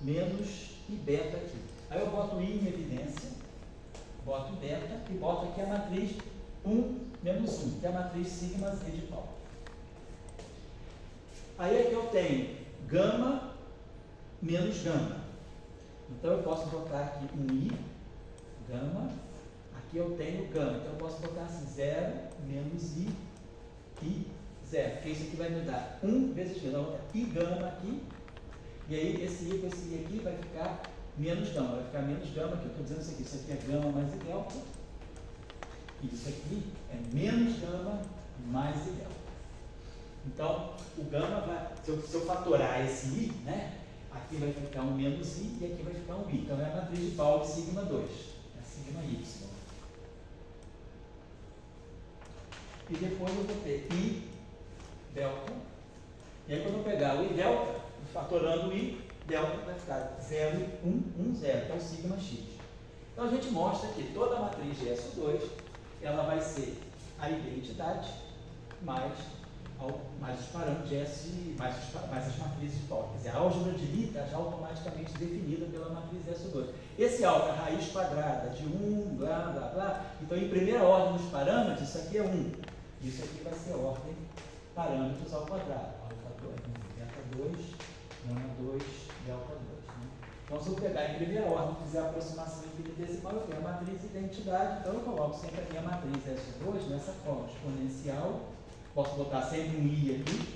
menos i beta aqui. Aí eu boto i em evidência, boto beta e boto aqui a matriz 1 menos 1, que é a matriz sigma z de pau. Aí aqui eu tenho gama menos gama. Então eu posso botar aqui um i, gama, aqui eu tenho gama. Então eu posso botar assim 0 menos i, 0. Porque isso aqui vai me dar 1 vezes g. Então eu vou botar i gama aqui. E aí esse i com esse i aqui vai ficar menos gama. Vai ficar menos gama, que eu estou dizendo isso aqui é gama mais i delta. E isso aqui é menos gama mais i delta. Então, o gama vai, se eu fatorar esse i, né, aqui vai ficar um menos i e aqui vai ficar um i. Então, é a matriz de Pauli sigma 2, é sigma y. E depois eu vou ter i delta. E aí, quando eu pegar o i delta, fatorando o i, delta vai ficar 0, 1, 1, 0, que é o sigma x. Então, a gente mostra que toda a matriz de SO2, ela vai ser a identidade mais os parâmetros de S, mais as matrizes de Pauli. Quer dizer, a álgebra de Lie está já automaticamente definida pela matriz SO2. Esse alfa é raiz quadrada de 1, blá, blá, blá. Então, em primeira ordem dos parâmetros, isso aqui é 1. Isso aqui vai ser ordem parâmetros ao quadrado. Alfa 2, delta 2, gama 2, delta 2. Né? Então, se eu pegar em primeira ordem e fizer a aproximação infinitesimal, eu tenho a matriz identidade. Então, eu coloco sempre a minha matriz SO2 nessa forma, exponencial. Posso botar sempre um i aqui.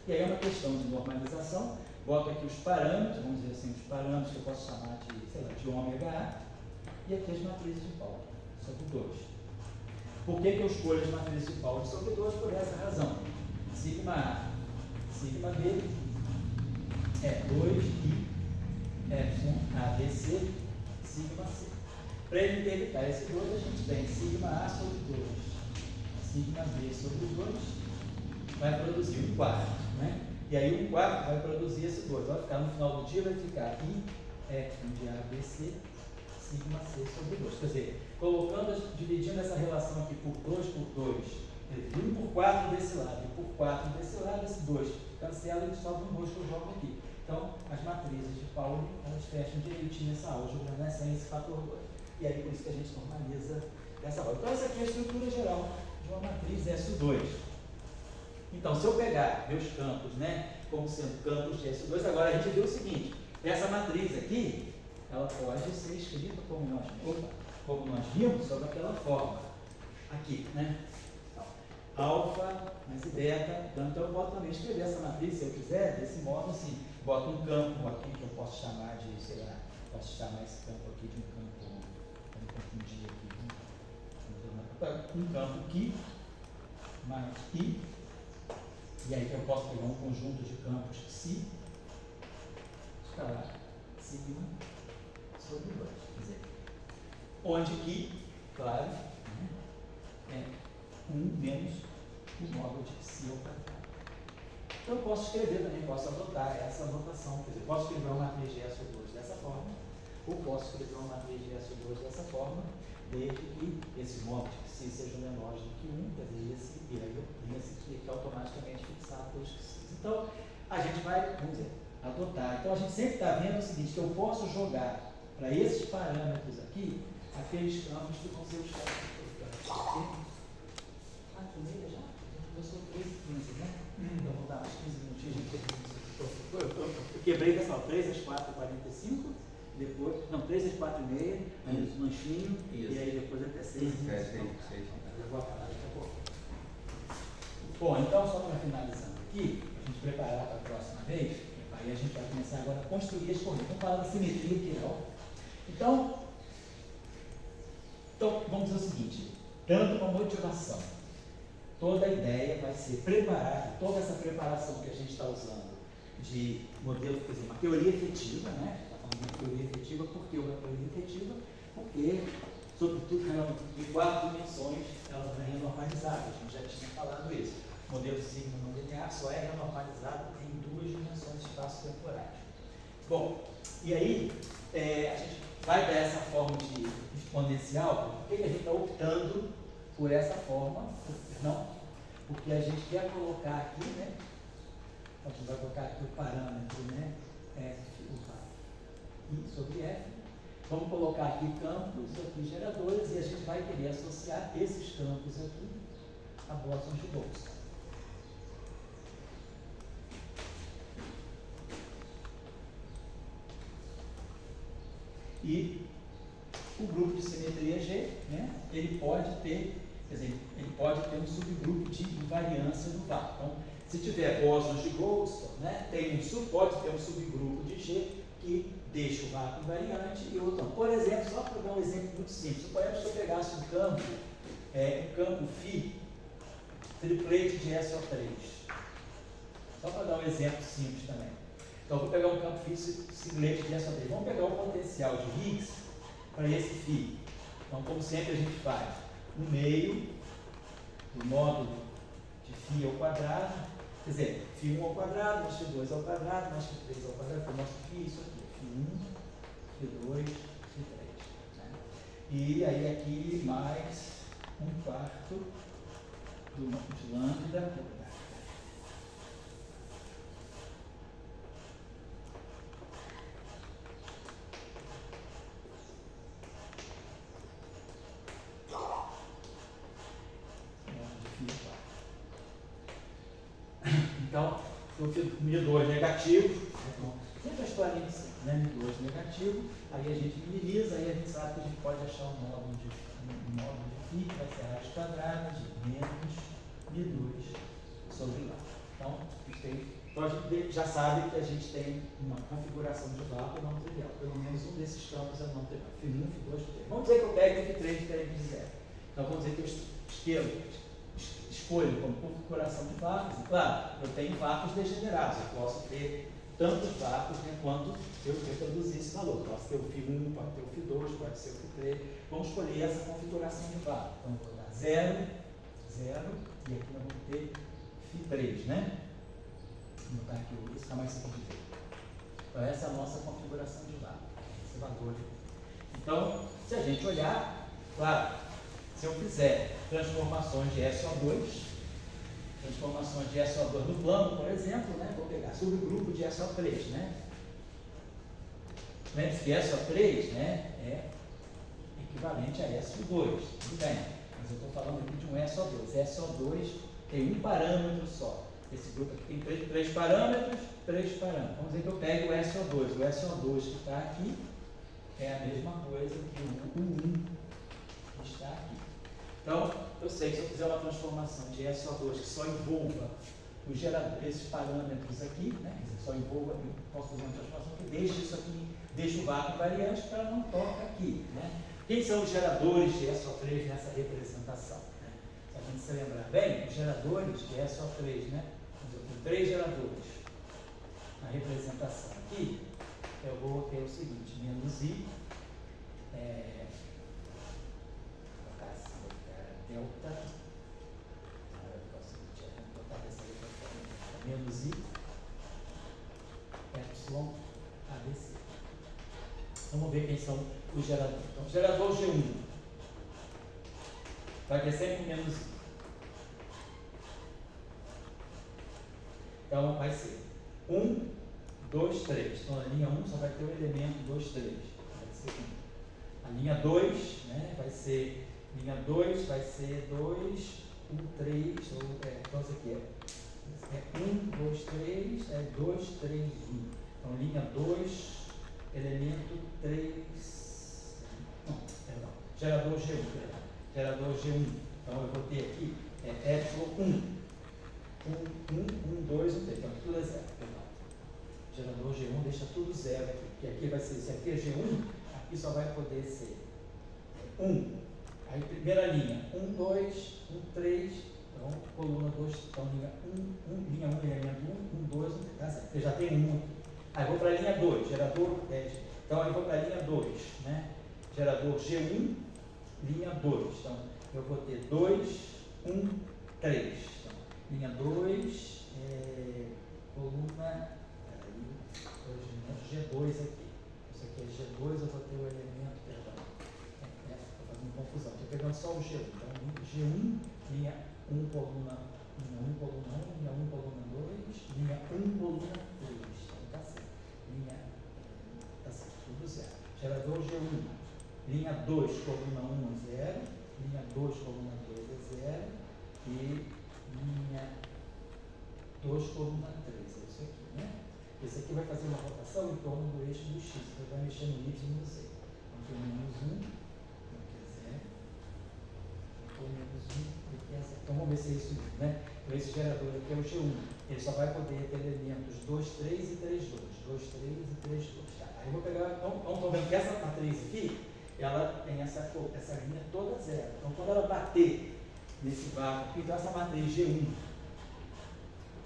E aí é uma questão de normalização. Boto aqui os parâmetros, vamos dizer assim, os parâmetros que eu posso chamar de, sei lá, de ômega A. E aqui as matrizes de Pauli, sobre 2. Por que eu escolho as matrizes de Pauli sobre 2? Por essa razão. Sigma A, sigma B é 2i F1 ABC, sigma C. Para ele evitar esse 2, a gente tem sigma A sobre 2. Sigma B sobre 2 vai produzir um quarto, né? E aí o 4 vai produzir esse 2. Vai ficar no final do dia, vai ficar I, F de ABC, sigma C sobre 2. Quer dizer, colocando, dividindo essa relação aqui por 2 por 2, 1 por 4 desse lado e por 4 desse lado, esse 2 cancela e sobra um 2 que eu jogo aqui. Então, as matrizes de Pauli, elas fecham direitinho essa álgebra, né, sem esse fator 2. E aí, por isso que a gente normaliza dessa forma. Então, essa aqui é a estrutura geral de uma matriz SU2. Então, se eu pegar meus campos, né, como sendo campos de SU2, agora a gente vê o seguinte, essa matriz aqui, ela pode ser escrita como nós vimos, sobre aquela forma, aqui, né? Então, alfa mais beta, então eu posso também escrever essa matriz, se eu quiser, desse modo assim, boto um campo aqui que eu posso chamar de, sei lá, posso chamar esse campo aqui de um campo, vamos confundir aqui, um campo aqui, mais I, e aí que eu posso pegar um conjunto de campos Si, escalar, sigma, sobre 2. Quer dizer, onde que, claro, né, é 1 menos o módulo de Si ao quadrado. Então eu posso escrever também, posso adotar essa notação. Quer dizer, posso escrever uma matriz de SO2 dessa forma, ou posso escrever uma matriz de SO2 dessa forma, desde que esse módulo de Si seja menor do que 1, quer dizer, esse aqui é automaticamente fixado pelos Si. Então, a gente vai, vamos dizer, adotar. Então, a gente sempre está vendo o seguinte, que eu posso jogar para esses parâmetros aqui, aqueles campos que vão ser os campos importantes. Ah, primeiro já? Eu sou 13h15, né? Então, vou dar mais 15 minutinhos. Eu quebrei dessa 3 às 4h45, depois, não, 3 às 4h30, aí o lanchinho, e aí depois até 6h15. Eu vou acabar daqui a pouco. Bom, então, só para finalizando aqui, a gente preparar para a próxima vez, aí a gente vai começar agora a construir as correntes. Vamos falar da simetria aqui, não? Então, vamos dizer o seguinte, dando uma motivação, toda a ideia vai ser preparar, toda essa preparação que a gente está usando de modelo, quer dizer, uma teoria efetiva, né? Está falando de uma teoria efetiva, por que uma teoria efetiva? Porque, sobretudo, em 4 dimensões, ela é renormalizada, a gente já tinha falado isso. O modelo sigma não linear só é renormalizado em 2 dimensões espaço-temporais. Bom, e aí, a gente vai dar essa forma de exponencial, por que a gente está optando por essa forma? Não, porque a gente quer colocar aqui, né? A gente vai colocar aqui o parâmetro, né? F, I sobre F. Vamos colocar aqui campos, aqui geradores, e a gente vai querer associar esses campos aqui a bósons de bolsa. E o grupo de simetria G, né, ele pode ter, quer dizer, ele pode ter um subgrupo de invariância do vácuo. Então, se tiver bósons de Goldstone, né, pode ter um subgrupo de G que deixa o vácuo invariante e outro não. Por exemplo, só para dar um exemplo muito simples, suponhamos que eu pegasse um campo φ, triplete de SO3. Só para dar um exemplo simples também. Então, eu vou pegar um campo φ, triplete de SO3. Vamos pegar o potencial de Higgs para esse φ. Então, como sempre a gente faz, no meio do módulo de φ ao quadrado, quer dizer, φ1 ao quadrado, mais φ2 ao quadrado, mais φ3 ao quadrado, eu mostro φ, isso aqui, φ1, φ2, φ3. Né? E aí aqui mais 1/4 de lambda. Então, o μ2 negativo, então, sempre a historinha de sempre, né? μ2 negativo, aí a gente minimiza, aí a gente sabe que a gente pode achar um módulo de φ, que vai ser a raiz quadrada de menos μ2 sobre lá. Então, a gente já sabe que a gente tem uma configuração de vácuo não trivial. Pelo menos um desses campos é não trivial. φ1, φ2, φ3. Vamos dizer que eu pego φ3 diferente de zero. Então, vamos dizer que eu escolho como configuração de vácuos, e claro, eu tenho vácuos degenerados, eu posso ter tantos vácuos, né, quanto eu reproduzir esse valor. Posso ter o φ1, pode ter o φ2, pode ser o φ3. Vamos escolher essa configuração de vácuo. Então, vou dar 0, 0, e aqui nós vamos ter φ3, né? Vou botar aqui aqui, isso fica mais simples de ver. Então essa é a nossa configuração de VAR, esse valor. Então, se a gente olhar, claro, se eu fizer transformações de SO2 no plano, por exemplo, né, vou pegar subgrupo de SO3, né? Lembre-se que SO3, né, é equivalente a SO2, tudo bem, mas eu estou falando aqui de um SO2. SO2 tem um parâmetro só. Esse grupo aqui tem três parâmetros. Vamos dizer que eu pego o SO2. O SO2 que está aqui é a mesma coisa que o U1 que está aqui. Então, eu sei que se eu fizer uma transformação de SO2 que só envolva esses parâmetros aqui, né, quer dizer, só envolva, eu posso fazer uma transformação que deixe isso aqui, deixe o vácuo invariante para não toca aqui. Né? Quem são os geradores de SO3 nessa representação? Né? Se a gente se lembrar bem, os geradores de SO3, né? Eu tenho 3 geradores. Na representação aqui, eu vou ter o seguinte, menos I, delta, menos I, epsilon, ABC. Vamos ver quem são os geradores. Então, o gerador G1 vai ter sempre menos I. Então, vai ser 1, 2, 3. Então, na linha 1 só vai ter o elemento 2, 3. Vai ser 1. A linha 2, né, vai ser 2, 1, 3, então isso aqui é 1, 2, 3, 2, 3, 1. Então, linha 2, elemento 3, não, perdão, gerador G1, gerador G1. Então, eu vou ter aqui, epsilon 1, 2, 1, 3, então tudo é 0, perdão. Gerador G1 deixa tudo 0 aqui, porque aqui vai ser, se aqui é G1, aqui só vai poder ser 1. Aí, primeira linha, 1, 2, 1, 3, então, coluna 2, então, linha 1, elemento 1, 2, 1, tá certo, eu já tenho 1 aqui. Aí, vou para a linha 2, gerador, então, eu vou para a linha 2, né, gerador G1, linha 2, então, eu vou ter 2, 1, 3, então, linha 2, coluna, G2 aqui, isso aqui é G2, eu vou ter o elemento, perdão, estou fazendo confusão, estou pegando só o G1, então G1, linha 1, coluna 1, linha 1, coluna 2, linha 1, coluna 3, então está certo, linha, está certo, tudo 0, gerador G1, linha 2, coluna 1 é 0, linha 2, coluna 2 é 0, e linha 2, coluna 3, é isso aqui, né? Esse aqui vai fazer uma rotação em torno do eixo do X, então vai mexer no Y e no Z. Então, aqui é menos 1, aqui é 0, aqui é menos 1, aqui é 0. Então, vamos ver se é isso mesmo, né? Então, esse gerador aqui é o G1, ele só vai poder ter elementos 2, 3 e 3, 2. 2, 3 e 3, 2. Tá? Aí eu vou pegar, então, estão vendo que essa matriz aqui, ela tem essa linha toda 0. Então, quando ela bater nesse vácuo aqui, então essa matriz G1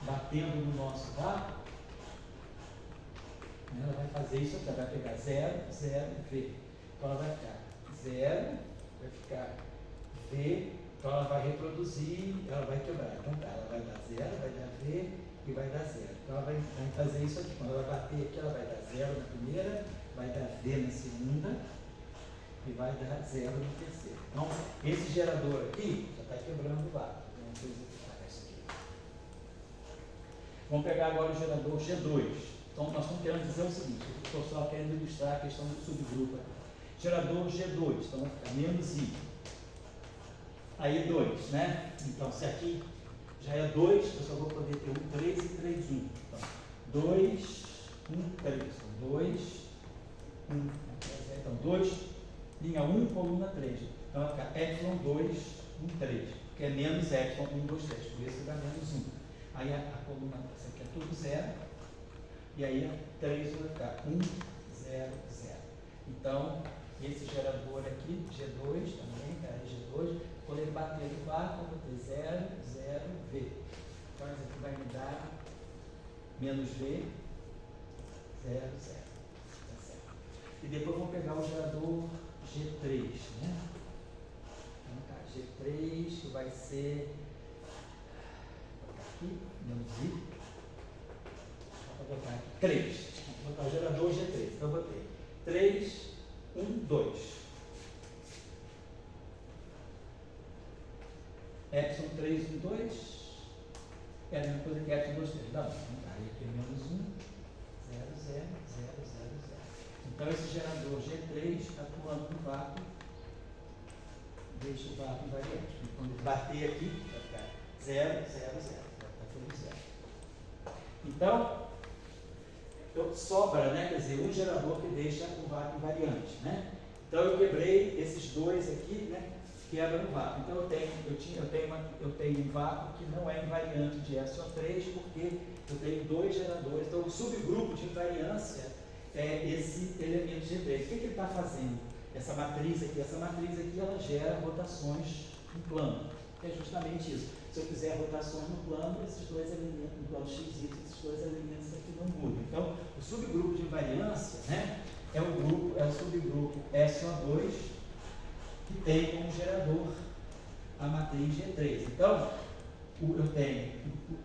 batendo no nosso vácuo, ela vai fazer isso aqui, ela vai pegar 0, 0, V. Então ela vai ficar 0, vai ficar V, então ela vai reproduzir, ela vai quebrar. Então tá, ela vai dar 0, vai dar V e vai dar 0. Então ela vai fazer isso aqui. Quando ela bater aqui, ela vai dar 0 na primeira, vai dar V na segunda e vai dar 0 no terceiro. Então, esse gerador aqui já está quebrando o vácuo. Vamos pegar agora o gerador G2. Então, nós estamos querendo dizer o seguinte, o professor querendo ilustrar a questão do subgrupo. Gerador G2, então vai ficar menos I. Aí 2, né? Então, se aqui já é 2, eu só vou poder ter 1, 3 e 3, 1. Então, 2, 1, 3. Então, 2, 1. Então, 2, linha 1, coluna 3. Então, vai ficar epsilon 2, 1, 3. Que é menos epsilon 1, 2, 3. Por isso que dá menos 1. Aí a coluna, essa aqui é tudo 0. E aí a 3 vai ficar 1, 0, 0. Então, esse gerador aqui, G2 também, G2, quando ele bater no vácuo, eu vou ter 0, 0, V. Então, isso aqui vai me dar menos V, 0, 0. Tá certo. E depois vamos pegar o gerador G3, né? Então, tá, G3 que vai ser aqui, menos I. 3. Vou botar o gerador G3. Então, eu botei 3, 1, 2. Epsilon 3, 1, 2. É a mesma coisa que Epsilon 2, 3. Não, aí aqui é menos 1, 0, 0, 0, 0, 0. Então, esse gerador G3 atuando no vácuo, deixa o vácuo invariante. Quando ele bater aqui, vai ficar 0, 0, 0. Vai ficar tudo 0. Então, sobra, né? Quer dizer, um gerador que deixa o vácuo invariante, né? Então, eu quebrei esses dois aqui, né? Quebra no vácuo. Então, eu tenho um vácuo que não é invariante de SO3, porque eu tenho dois geradores. Então, o subgrupo de invariância é esse elemento G3. O que ele está fazendo? Essa matriz aqui, ela gera rotações no plano, que é justamente isso. Se eu fizer rotações no plano, esses dois elementos, no plano x, y, esses dois elementos aqui não mudam. Então, o subgrupo de invariância, né, é o subgrupo SO2, que tem como gerador a matriz G3. Então, eu tenho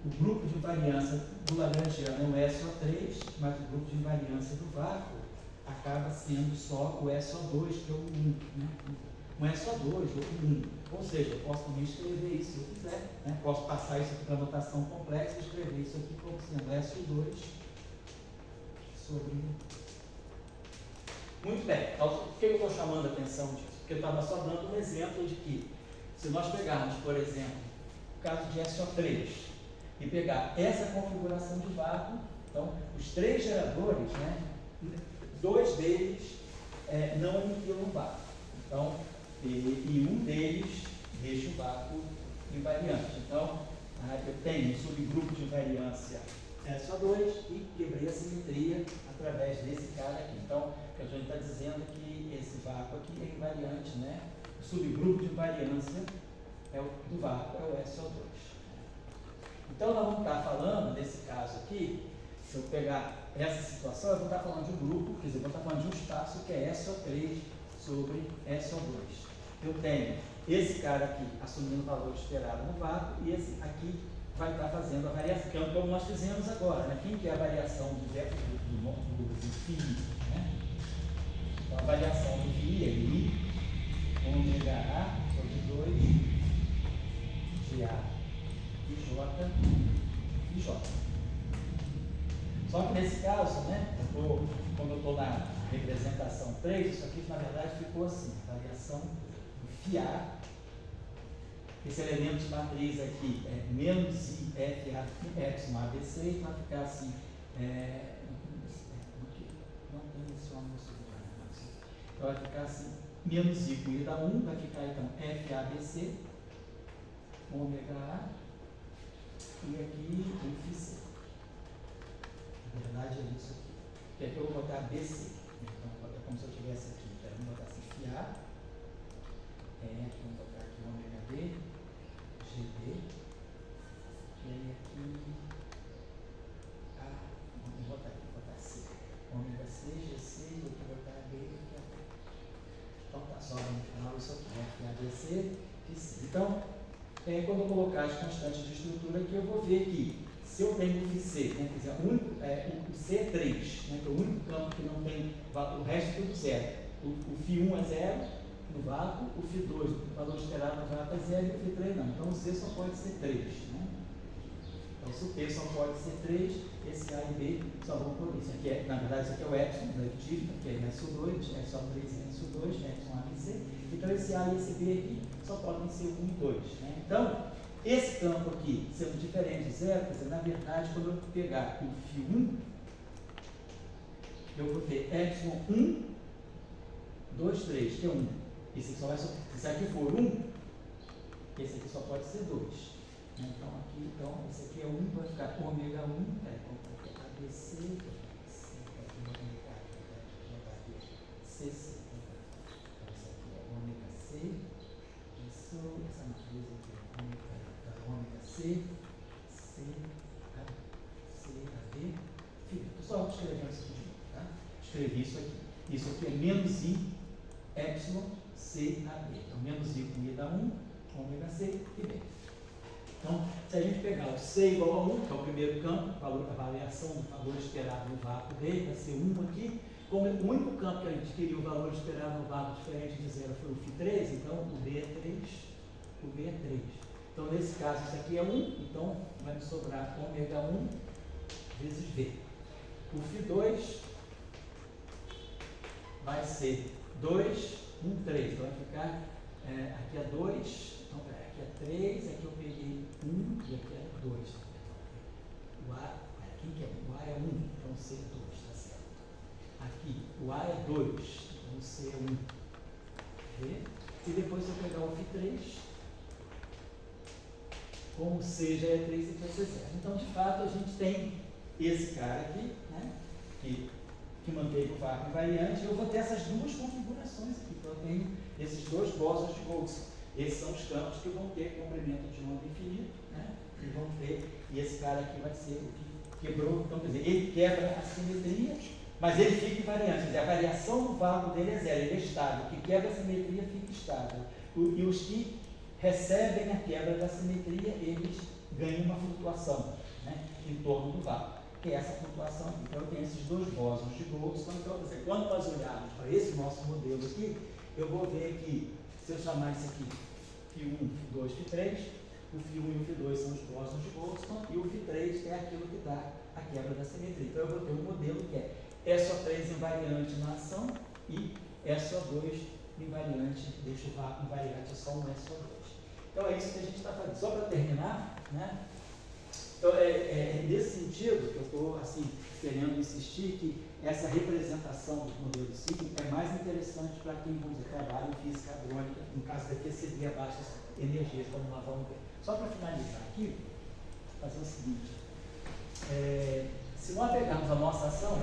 o grupo de invariância do Lagrangiano é o SO3, mas o grupo de invariância do vácuo acaba sendo só o SO2, que é o 1. Né? Um SO2 ou 1. Ou seja, eu posso também escrever isso se eu quiser. Né? Posso passar isso aqui para notação complexa e escrever isso aqui como sendo SO2 sobre 1. Muito bem. Então, por que eu estou chamando a atenção disso? Porque eu estava só dando um exemplo de que, se nós pegarmos, por exemplo, o caso de SO3 e pegar essa configuração de vácuo, então, os três geradores, né, dois deles não aniquilam o vácuo. Então, e um deles deixa o vácuo invariante. Então, eu tenho um subgrupo de invariância SO2 e quebrei a simetria através desse cara aqui. Então, a gente está dizendo que esse vácuo aqui é invariante, né? O subgrupo de invariância do vácuo é o SO2. Então, nós vamos estar falando, nesse caso aqui, se eu pegar essa situação, eu vou estar falando de um grupo, quer dizer, eu vou estar falando de um espaço que é SO3 sobre SO2. Eu tenho esse cara aqui assumindo o valor esperado no vácuo e esse aqui vai estar fazendo a variação, que é como nós fizemos agora, né? Quem que é a variação do φ, né? Então, a variação do φ é I, ômega A sobre 2, GA e J. Só que nesse caso, né, quando eu estou na representação 3, isso aqui na verdade ficou assim, variação do φA. Esse elemento de matriz aqui é menos I, F, A, Epsilon, ABC, e vai ficar assim, não tem esse homem então vai ficar assim, menos I com I da 1, vai ficar então F, A, B, C, ômega A, e aqui o φC. Na verdade é isso aqui. Que aqui eu vou botar BC. Então, é como se eu tivesse aqui. Então, vamos botar assim, FA. Vamos botar aqui ômega B, GD. E aí aqui, vamos botar C. Ômega C, GC, e aqui botar B, e aqui A. Então, tá, sobra no final isso aqui, FABC, FC. Então, quando eu colocar as constantes de estrutura aqui, eu vou ver que se eu tenho o C, né, quer dizer, o C3, né, que é o único campo que não tem, o resto tudo zero. O φ1 é zero no vácuo, o φ2, o valor esperado no vácuo é zero e o φ3 não. Então o C só pode ser 3. Né? Então se o P só pode ser 3, esse A e B só vão por isso. Aqui na verdade, isso aqui é o epsilon da etílica, que é SO2, SO3 e SO2, epsilon A e C. Então esse A e esse B aqui só podem ser 1 e 2. Né? Então, esse campo aqui, sendo diferente de zero, quer dizer, na verdade, quando eu pegar o φ1, eu vou ter epsilon 1, 2, 3, que é 1. Esse aqui só vai ser, se esse aqui for 1, esse aqui só pode ser 2. Então, esse aqui é 1, vai ficar ômega 1, vou botar ABC, vou botar CC. Então, esse aqui é ômega C, essa matriz aqui é ômega C, A, B, estou só escrevendo isso aqui de novo, tá? Escrevi isso aqui. Isso aqui é menos I, epsilon, C, A, B. Então, menos I com I dá 1, ômega C e B. Então, se a gente pegar o C igual a 1, que é o primeiro campo, a variação do valor esperado no vácuo dele, vai ser 1 aqui. Como o único campo que a gente queria o valor esperado no vácuo diferente de 0 foi o φ3, então o B é 3, o B é 3. Então, nesse caso, isso aqui é 1, então vai me sobrar ômega 1 vezes V. O φ2 vai ser 2, 1, 3. Então, vai ficar, aqui é 2, então, aqui é 3, aqui eu peguei 1 e aqui é 2. O A, aqui que é 1, o A é 1, então C é 2, tá certo. Aqui, o A é 2, então o C é 1. V. E depois, se eu pegar o φ3, como o C já é 3, aqui vai ser 0. Então, de fato, a gente tem esse cara aqui, né, que mantém o vácuo invariante. Eu vou ter essas duas configurações aqui. Então, eu tenho esses dois bósons de Goldson. Esses são os campos que vão ter comprimento de onda infinito, né, e esse cara aqui vai ser o que quebrou. Então, quer dizer, ele quebra a simetria, mas ele fica invariante. Quer dizer, a variação do vácuo dele é 0, ele é estável. O que quebra a simetria fica estável. E os que recebem a quebra da simetria, eles ganham uma flutuação, né, em torno do vácuo, que é essa flutuação aqui. Então, eu tenho esses dois bósons de Goldson. Então, quando nós olharmos para esse nosso modelo aqui, eu vou ver que, se eu chamar isso aqui φ1, φ2, φ3, o φ1 e o φ2 são os bósons de Goldson, e o φ3 é aquilo que dá a quebra da simetria. Então, eu vou ter um modelo que é SO3 invariante na ação e SO2 invariante, deixa o vácuo invariante, é só um SO2. Então, é isso que a gente está fazendo. Só para terminar, né? Então, é nesse sentido que eu estou assim, querendo insistir que essa representação do modelo sigma é mais interessante para quem, vamos dizer, trabalha em física hadrônica, no caso daqui é CD a baixas energias, como nós vamos ver. Só para finalizar aqui, fazer o seguinte: se nós pegarmos a nossa ação,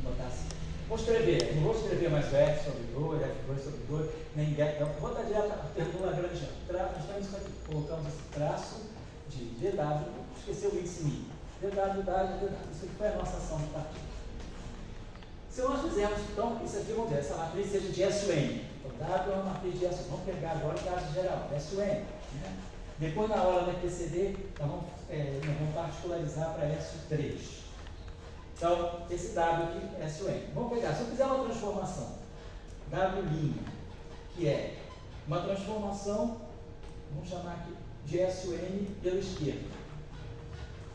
vou botar assim, vou escrever, não vou escrever mais o F sobre 2, F2 sobre 2, nem get, vou botar direto a pergunta Lagrangiana. Nós temos isso aqui, colocamos esse traço de dW, esqueceu o índice mínimo, dW, isso aqui foi a nossa ação de partida. Se nós fizermos, então, isso aqui, vamos dizer, essa matriz seja de SUN, então W é uma matriz de SUN, vamos pegar agora o caso geral, SUN, né? Depois, na hora da PCD, nós vamos particularizar para SU3. Então, esse W aqui é SUN. Vamos pegar, se eu fizer uma transformação, W', que é uma transformação, vamos chamar aqui, de SUN pela esquerda.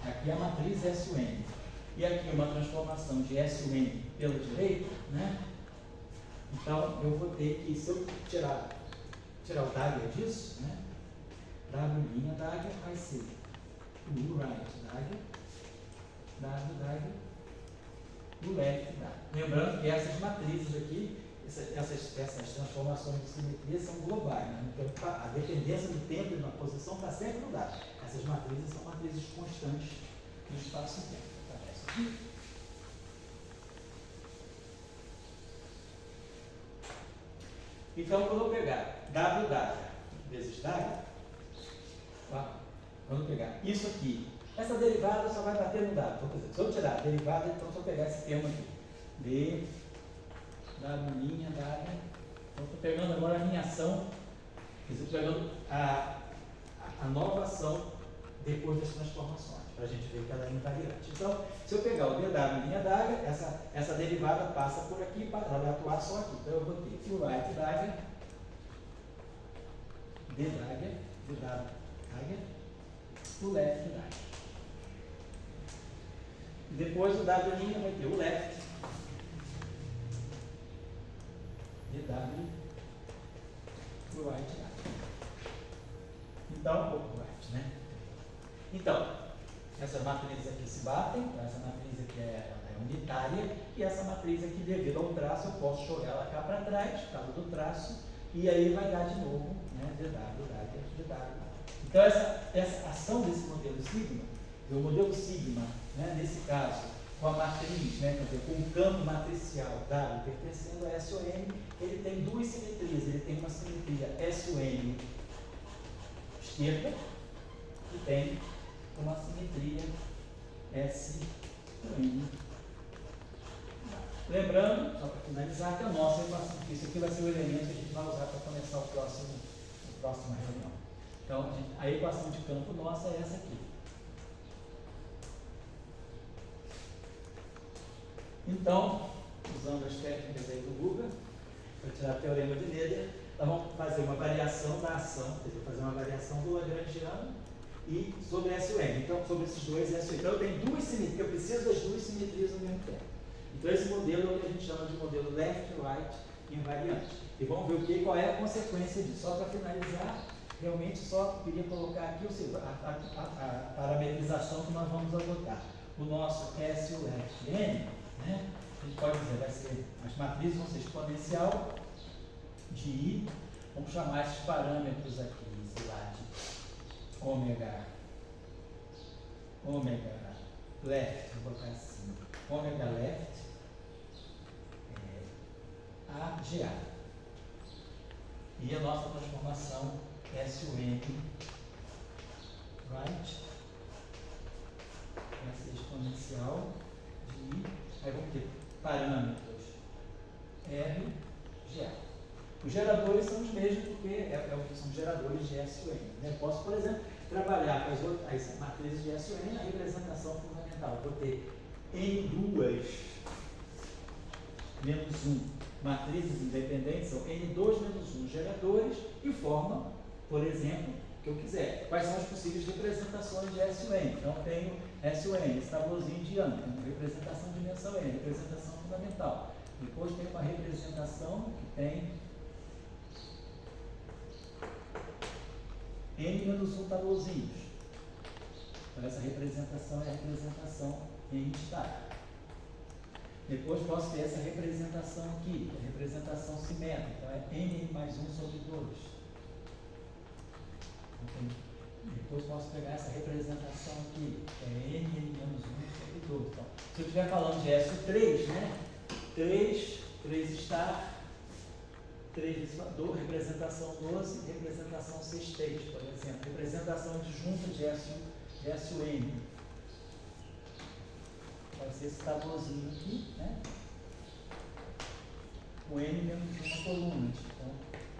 Aqui é a matriz SUN. E aqui uma transformação de SUN pela direita, né? Então, eu vou ter que, se eu tirar o dagger disso, né? W' dagger vai ser o right dagger, W dagger, o left dagger. Lembrando que essas matrizes aqui, essas transformações de simetria são globais, né? Então, a dependência do tempo e da posição está sempre no dado. Essas matrizes são matrizes constantes no espaço e tempo. Tá aqui. Então, quando eu pegar W dagger vezes dagger, quando eu pegar isso aqui, essa derivada só vai bater no dado. Então, se eu tirar a derivada, então se eu pegar esse termo aqui, D, W', dagger, então estou pegando agora a minha ação, estou pegando a nova ação depois das transformações, para a gente ver que ela é invariante. Então, se eu pegar o DW' dagger, essa derivada passa por aqui, ela vai atuar só aqui. Então, eu vou ter o right dagger, D dagger, DW dagger, o left dagger. E depois o W' vai ter o left, DW, o right dagger. Então, o right, né? Então, essas matrizes aqui se batem, então essa matriz aqui é unitária, e essa matriz aqui, devido ao traço, eu posso jogar ela cá para trás, por causa do traço, e aí vai dar de novo, né, DW, dagger, DW. Então, essa ação desse modelo sigma, o modelo sigma, né, nesse caso, com a matriz, né, quer dizer, com o campo matricial W pertencendo a SON, ele tem duas simetrias. Ele tem uma simetria SON esquerda e tem uma simetria SON. Lembrando, só para finalizar, que a nossa equação, isso aqui vai ser o elemento que a gente vai usar para começar a próxima reunião. Então, a equação de campo nossa é essa aqui. Então, usando as técnicas aí do Guga, para tirar o teorema de Noether, nós vamos fazer uma variação da ação, quer dizer, fazer uma variação do lagrangiano e sobre SUN. Então, sobre esses dois SUN. Então, eu tenho duas simetrias, eu preciso das duas simetrias ao mesmo tempo. Então, esse modelo é o que a gente chama de modelo left-right invariante. E vamos ver qual é a consequência disso. Só para finalizar, realmente só queria colocar aqui a parametrização que nós vamos adotar. O nosso SUFN, né? A gente pode dizer, vai ser, as matrizes vão ser exponencial de I, vamos chamar esses parâmetros aqui, sei lá, de ômega left, vou colocar assim, ômega left, AGA. E a nossa transformação SUN right vai ser exponencial de I, aí vamos ter parâmetros R, GA. Os geradores são os mesmos porque são geradores de SUN. Né? Posso, por exemplo, trabalhar com as matrizes de SUN na representação fundamental. Vou ter N2 menos 1 matrizes independentes, são N2 menos 1 geradores e formam, por exemplo, o que eu quiser. Quais são as possíveis representações de SUN? Então, tenho SUN, esse tabuzinho de ano, representação de dimensão N, representação fundamental. Depois tem uma representação que tem N menos 1 tabuzinhos. Então, essa representação é a representação em estático. Depois posso ter essa representação aqui, que é a representação simétrica. Então, é N mais 1 sobre 2. Depois posso pegar essa representação aqui, que é N menos 1 sobre 2. Então, se eu estiver falando de SU3, né? 3 estar, 3, representação 12, representação sextez, por exemplo. Representação adjunta de SUN. Vai ser esse tabuzinho aqui, né? Com N menos 1 colunas. Então,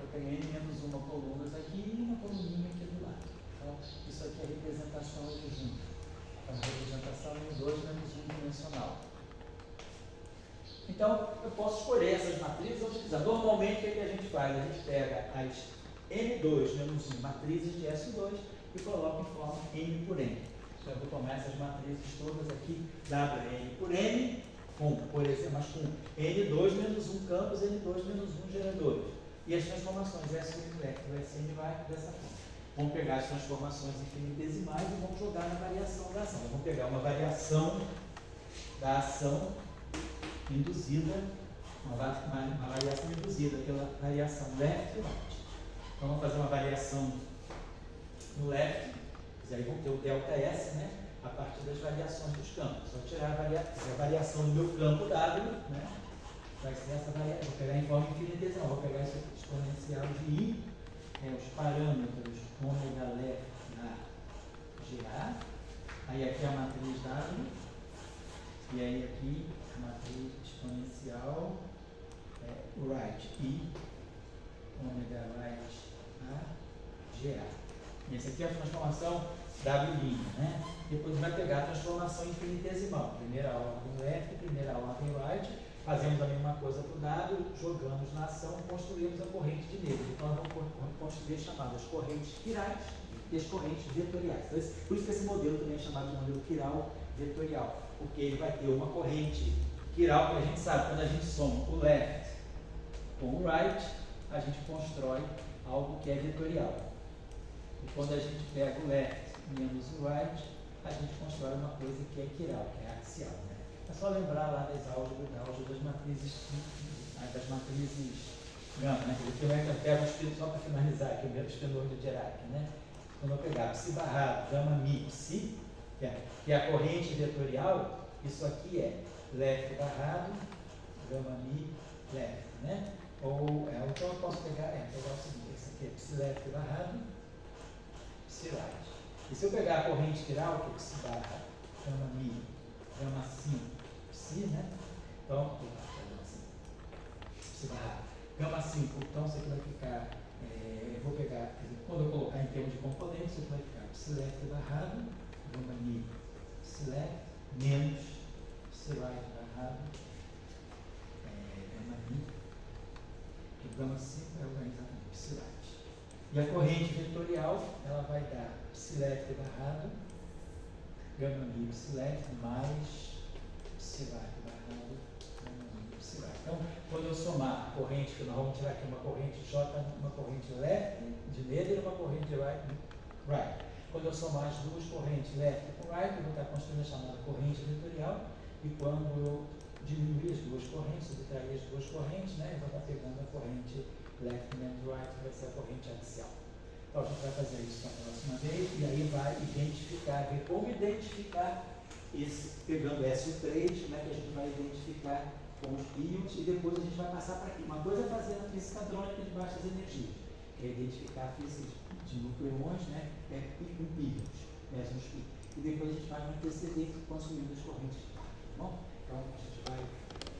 eu tenho N menos 1 colunas aqui e uma coluninha aqui do lado. Então, isso aqui é a representação adjunta. A representação em 2 menos 1 dimensional. Então, eu posso escolher essas matrizes ou utilizar. Normalmente, o que a gente faz? A gente pega as N2 menos 1 matrizes de S2 e coloca em forma N por N. Então, eu vou tomar essas matrizes todas aqui, WN por N, por exemplo, mas com N2 menos 1 campos, N2 menos 1 geradores. E as transformações SUN e SN vai dessa forma. Vamos pegar as transformações infinitesimais e vamos jogar na variação da ação. Vamos pegar uma variação da ação induzida, uma variação induzida pela variação left e right. Então, vamos fazer uma variação no left, aí vamos ter o delta S, né, a partir das variações dos campos. Vou tirar a variação do meu campo W, né, vai ser essa variação, vou pegar em forma infinitesimal, vou pegar esse exponencial de I, os parâmetros ômega left na GA, aí aqui a matriz W, e aí aqui a matriz exponencial right I, ômega right na GA. E essa aqui é a transformação W', né? Depois vai pegar a transformação infinitesimal. Primeira ordem left, primeira ordem right. Fazemos a mesma coisa para o W, jogamos na ação, construímos a corrente de Noether. Então, nós vamos construir as chamadas correntes quirais e as correntes vetoriais. Então, por isso que esse modelo também é chamado de modelo quiral vetorial. Porque ele vai ter uma corrente quiral, que a gente sabe, quando a gente soma o left com o right, a gente constrói algo que é vetorial. E quando a gente pega o left menos o right, a gente constrói uma coisa que é quiral, que é axial. Né? É só lembrar lá das álgebras das matrizes gama, né? Eu pego o espírito só para finalizar aqui, o meu espinor de Dirac, né? Quando eu pegar psi barrado, gama mi, psi, que é a corrente vetorial, isso aqui é left barrado, gama mi, left, né? Então eu posso pegar o seguinte, esse aqui é psi left barrado, psi right. E se eu pegar a corrente quiral, que é psi barra, gama mi, gama sim, psi, né? Então, psi barra, gama 5, então isso aqui vai ficar, eu vou pegar, quando eu colocar em termos de componentes, isso aqui vai ficar psi left barrado, gama mi, psi left, menos psi right barrado, que o gama 5 é organizado em psilite. E a corrente vetorial, ela vai dar psilétrico barrado, gama μ psilétrico mais psilático barrado, gama μ psilático. Então, quando eu somar a corrente, que nós vamos tirar aqui uma corrente J, uma corrente left de nether e uma corrente right. Quando eu somar as duas correntes left com right, eu vou estar construindo a chamada corrente vetorial, e quando eu diminuir as duas correntes, subtrair as duas correntes, né, eu vou estar pegando a corrente left and right, que vai ser a corrente axial. Então, a gente vai fazer isso na próxima vez, e aí vai identificar, ver como identificar esse, pegando SO3, como é que a gente vai identificar com os íons, e depois a gente vai passar para aqui. Uma coisa é fazer a física hadrônica de baixas energias, que é identificar a física de nucleões, né, com íons, mesmos íons. E depois a gente vai no TCD consumindo as correntes. Tá bom? Então, a gente vai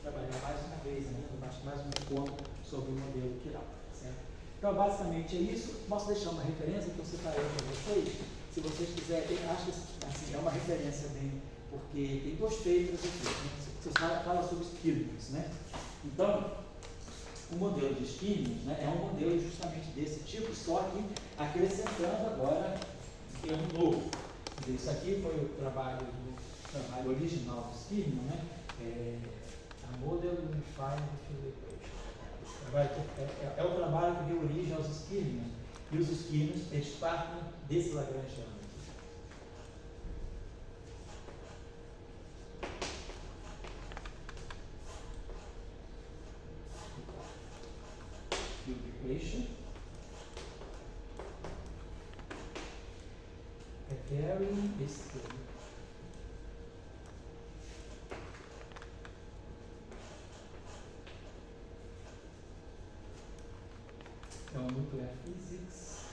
trabalhar mais uma vez ainda, mais um ponto sobre o modelo Kirau, certo? Então, basicamente é isso. Posso deixar uma referência que eu separei para vocês? Se vocês quiserem, acho que assim, é uma referência bem, porque tem dois papers aqui, né? Você fala sobre esquímicos, né? Então, o modelo de esquímicos, né, é um modelo justamente desse tipo, só que acrescentando agora um termo novo. Isso aqui foi o trabalho original do esquímico, né? A Model Unified Field Equation. É o trabalho que deu origem aos esquímicos. E os esquímicos, eles partem desse lagrangiano. Field Equation. É very stable. Então, Nuclear Physics,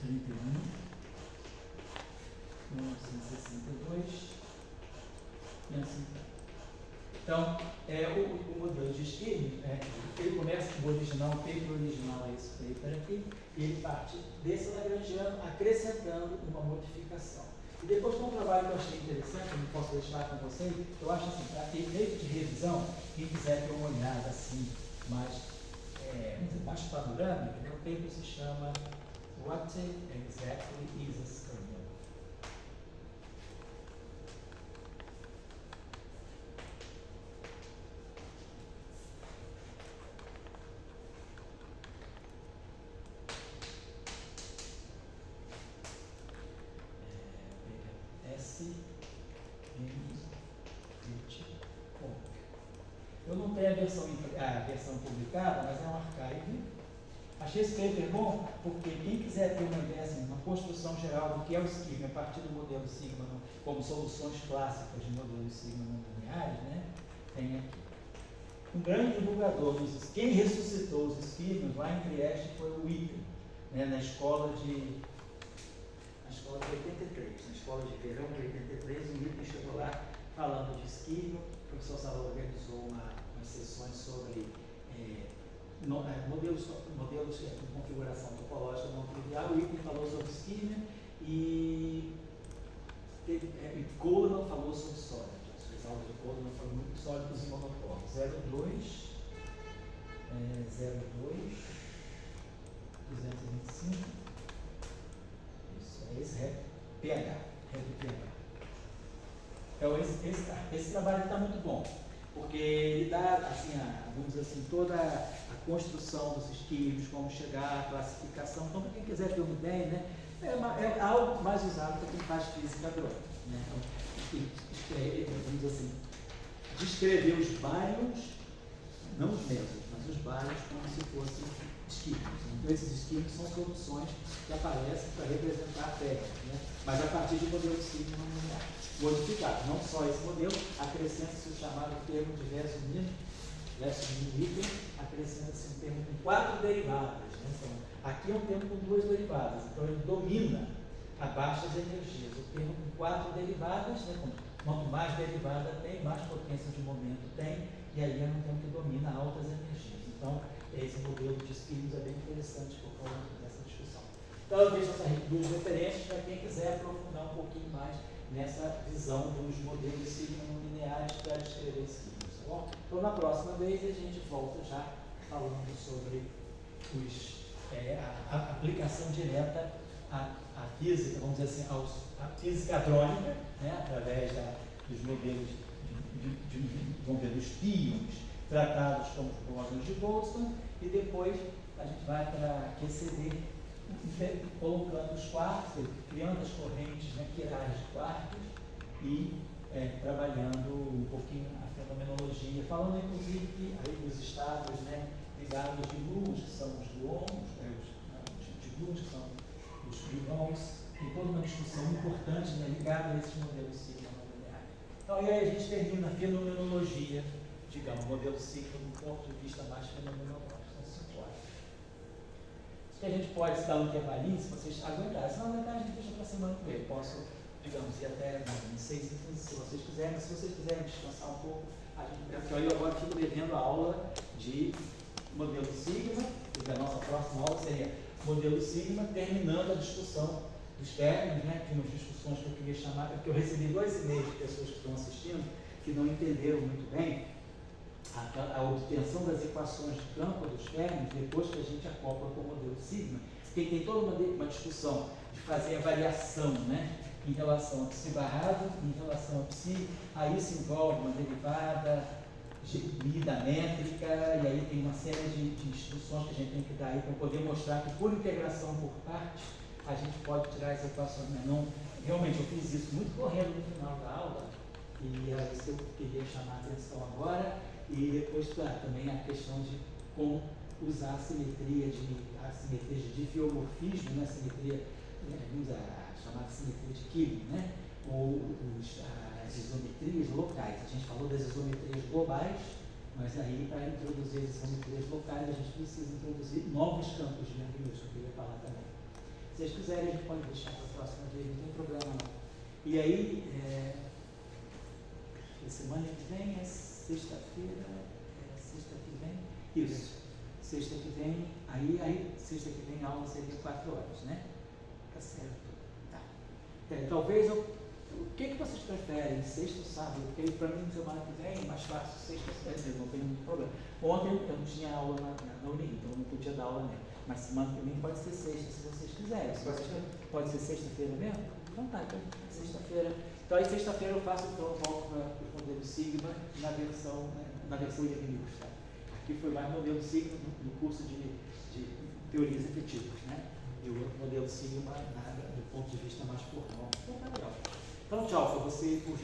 31, 1962, e assim tá. Então, o modelo de esquema, ele começa com o original, o paper original é esse paper aqui, e ele parte desse lagrangiano acrescentando uma modificação. E depois tem um trabalho que eu achei interessante, eu não posso deixar com vocês, eu acho assim, para efeito de revisão, quem quiser ter uma olhada assim, mais panorâmica, né? O paper se chama What Exactly is a Kernel? Eu não tenho a versão publicada, mas é um archive. Achei esse paper bom, porque quem quiser ter uma ideia, assim, uma construção geral do que é o esquema a partir do modelo Sigma, como soluções clássicas de modelos Sigma não lineares, né, tem aqui. Um grande divulgador quem ressuscitou os esquemas lá em Trieste foi o Witten, né, na escola de 83, na escola de verão de 83, o Witten chegou lá falando de esquema. O professor Salvador organizou umas sessões sobre modelos de configuração topológica não trivial. O Witten falou sobre esquema e Coleman falou sobre sólidos. As aulas de Coleman foram muito sólidos e monopólogos. 02, 225. Isso, esse é pH, do pH. Então, esse trabalho está muito bom, porque ele dá, assim, vamos dizer assim, toda a construção dos esquemas, como chegar, a classificação. Então, para quem quiser ter uma ideia, né, é algo mais usado para quem faz física hadrônica, né? Então, vamos dizer assim, descrever os bárions, não os mesmos, mas os bárions como se fossem esquemas. Então, esses esquemas são soluções que aparecem para representar técnicas, né? Mas a partir de modelo de sigma não linear. Modificado, não só esse modelo, acrescenta-se o chamado termo de verso mínimo item, acrescenta-se um termo com 4 derivadas. Né? Então, aqui é um termo com 2 derivadas, então ele domina a baixas energias. O termo com 4 derivadas, né? Quanto mais derivada tem, mais potência de momento tem, e aí é um termo que domina altas energias. Então, esse modelo de espíritos é bem interessante por causa dessa discussão. Então eu deixo essas duas referências para quem quiser aprofundar um pouquinho mais nessa visão dos modelos sigma não lineares para descrever signos, tá bom? Então na próxima vez a gente volta já falando sobre a aplicação direta à física, vamos dizer assim, à física hadrônica, né, através dos modelos vamos dizer, dos pions tratados como os bósons de Boltzmann, e depois a gente vai para QCD, colocando os quartos, criando as correntes, né, quirais de quartos e trabalhando um pouquinho a fenomenologia, falando inclusive aí dos estados, né, ligados de luz, que são os gluons, de luz, que são os gluons, e toda uma discussão importante, né, ligada a esses modelos sigma não lineares. Então, e aí a gente termina a fenomenologia, digamos, modelo sigma do ponto de vista mais fenomenológico. São 5 horas. Isso que a gente pode se dar um intervalinho, se vocês aguentarem. Se não aguentar, a gente deixa para a semana que vem. Posso, digamos, ir até 6h15, se vocês quiserem. Mas se vocês quiserem descansar um pouco, a gente... Porque eu agora fico devendo a aula de modelo sigma, e a nossa próxima aula seria modelo sigma, terminando a discussão dos términos, né? Tinha umas discussões que eu queria chamar, porque eu recebi 2 e-mails de pessoas que estão assistindo que não entenderam muito bem a obtenção das equações de campo dos términos depois que a gente acopla com o modelo sigma, porque tem toda uma discussão de fazer a variação, né, em relação a psi barrado, em relação a psi, aí isso envolve uma derivada medida métrica, e aí tem uma série de instruções que a gente tem que dar aí para poder mostrar que por integração por partes a gente pode tirar as equações, né? Não, realmente eu fiz isso muito correndo no final da aula, e é isso que eu queria chamar a atenção agora. E depois, claro, também a questão de como usar a simetria de diffeomorfismo, né? A chamada simetria de Killing, né? Ou as isometrias locais. A gente falou das isometrias globais, mas aí para introduzir as isometrias locais a gente precisa introduzir novos campos de Young-Mills, que eu queria falar também. Se vocês quiserem, a gente pode deixar para a próxima vez, não tem problema não. E aí, semana que vem sexta-feira, sexta que vem, isso, sexta que vem, aí sexta que vem a aula seria 4 horas, né? Tá certo. Tá. Talvez o que vocês preferem, sexta ou sábado? Porque para mim semana que vem é mais fácil, sexta ou sábado, não tem muito problema. Ontem eu não tinha aula na Uni, então eu não podia dar aula mesmo, mas semana que vem pode ser sexta, se vocês quiserem. Pode ser sexta-feira mesmo? Então tá, então sexta-feira. Então aí sexta-feira eu faço, então eu volto para os modelos sigma na versão Young-Mills, tá? Aqui foi mais modelo sigma no curso de teorias efetivas, né? E o outro modelo sigma do ponto de vista mais formal. Então tá legal. Então tchau, para você por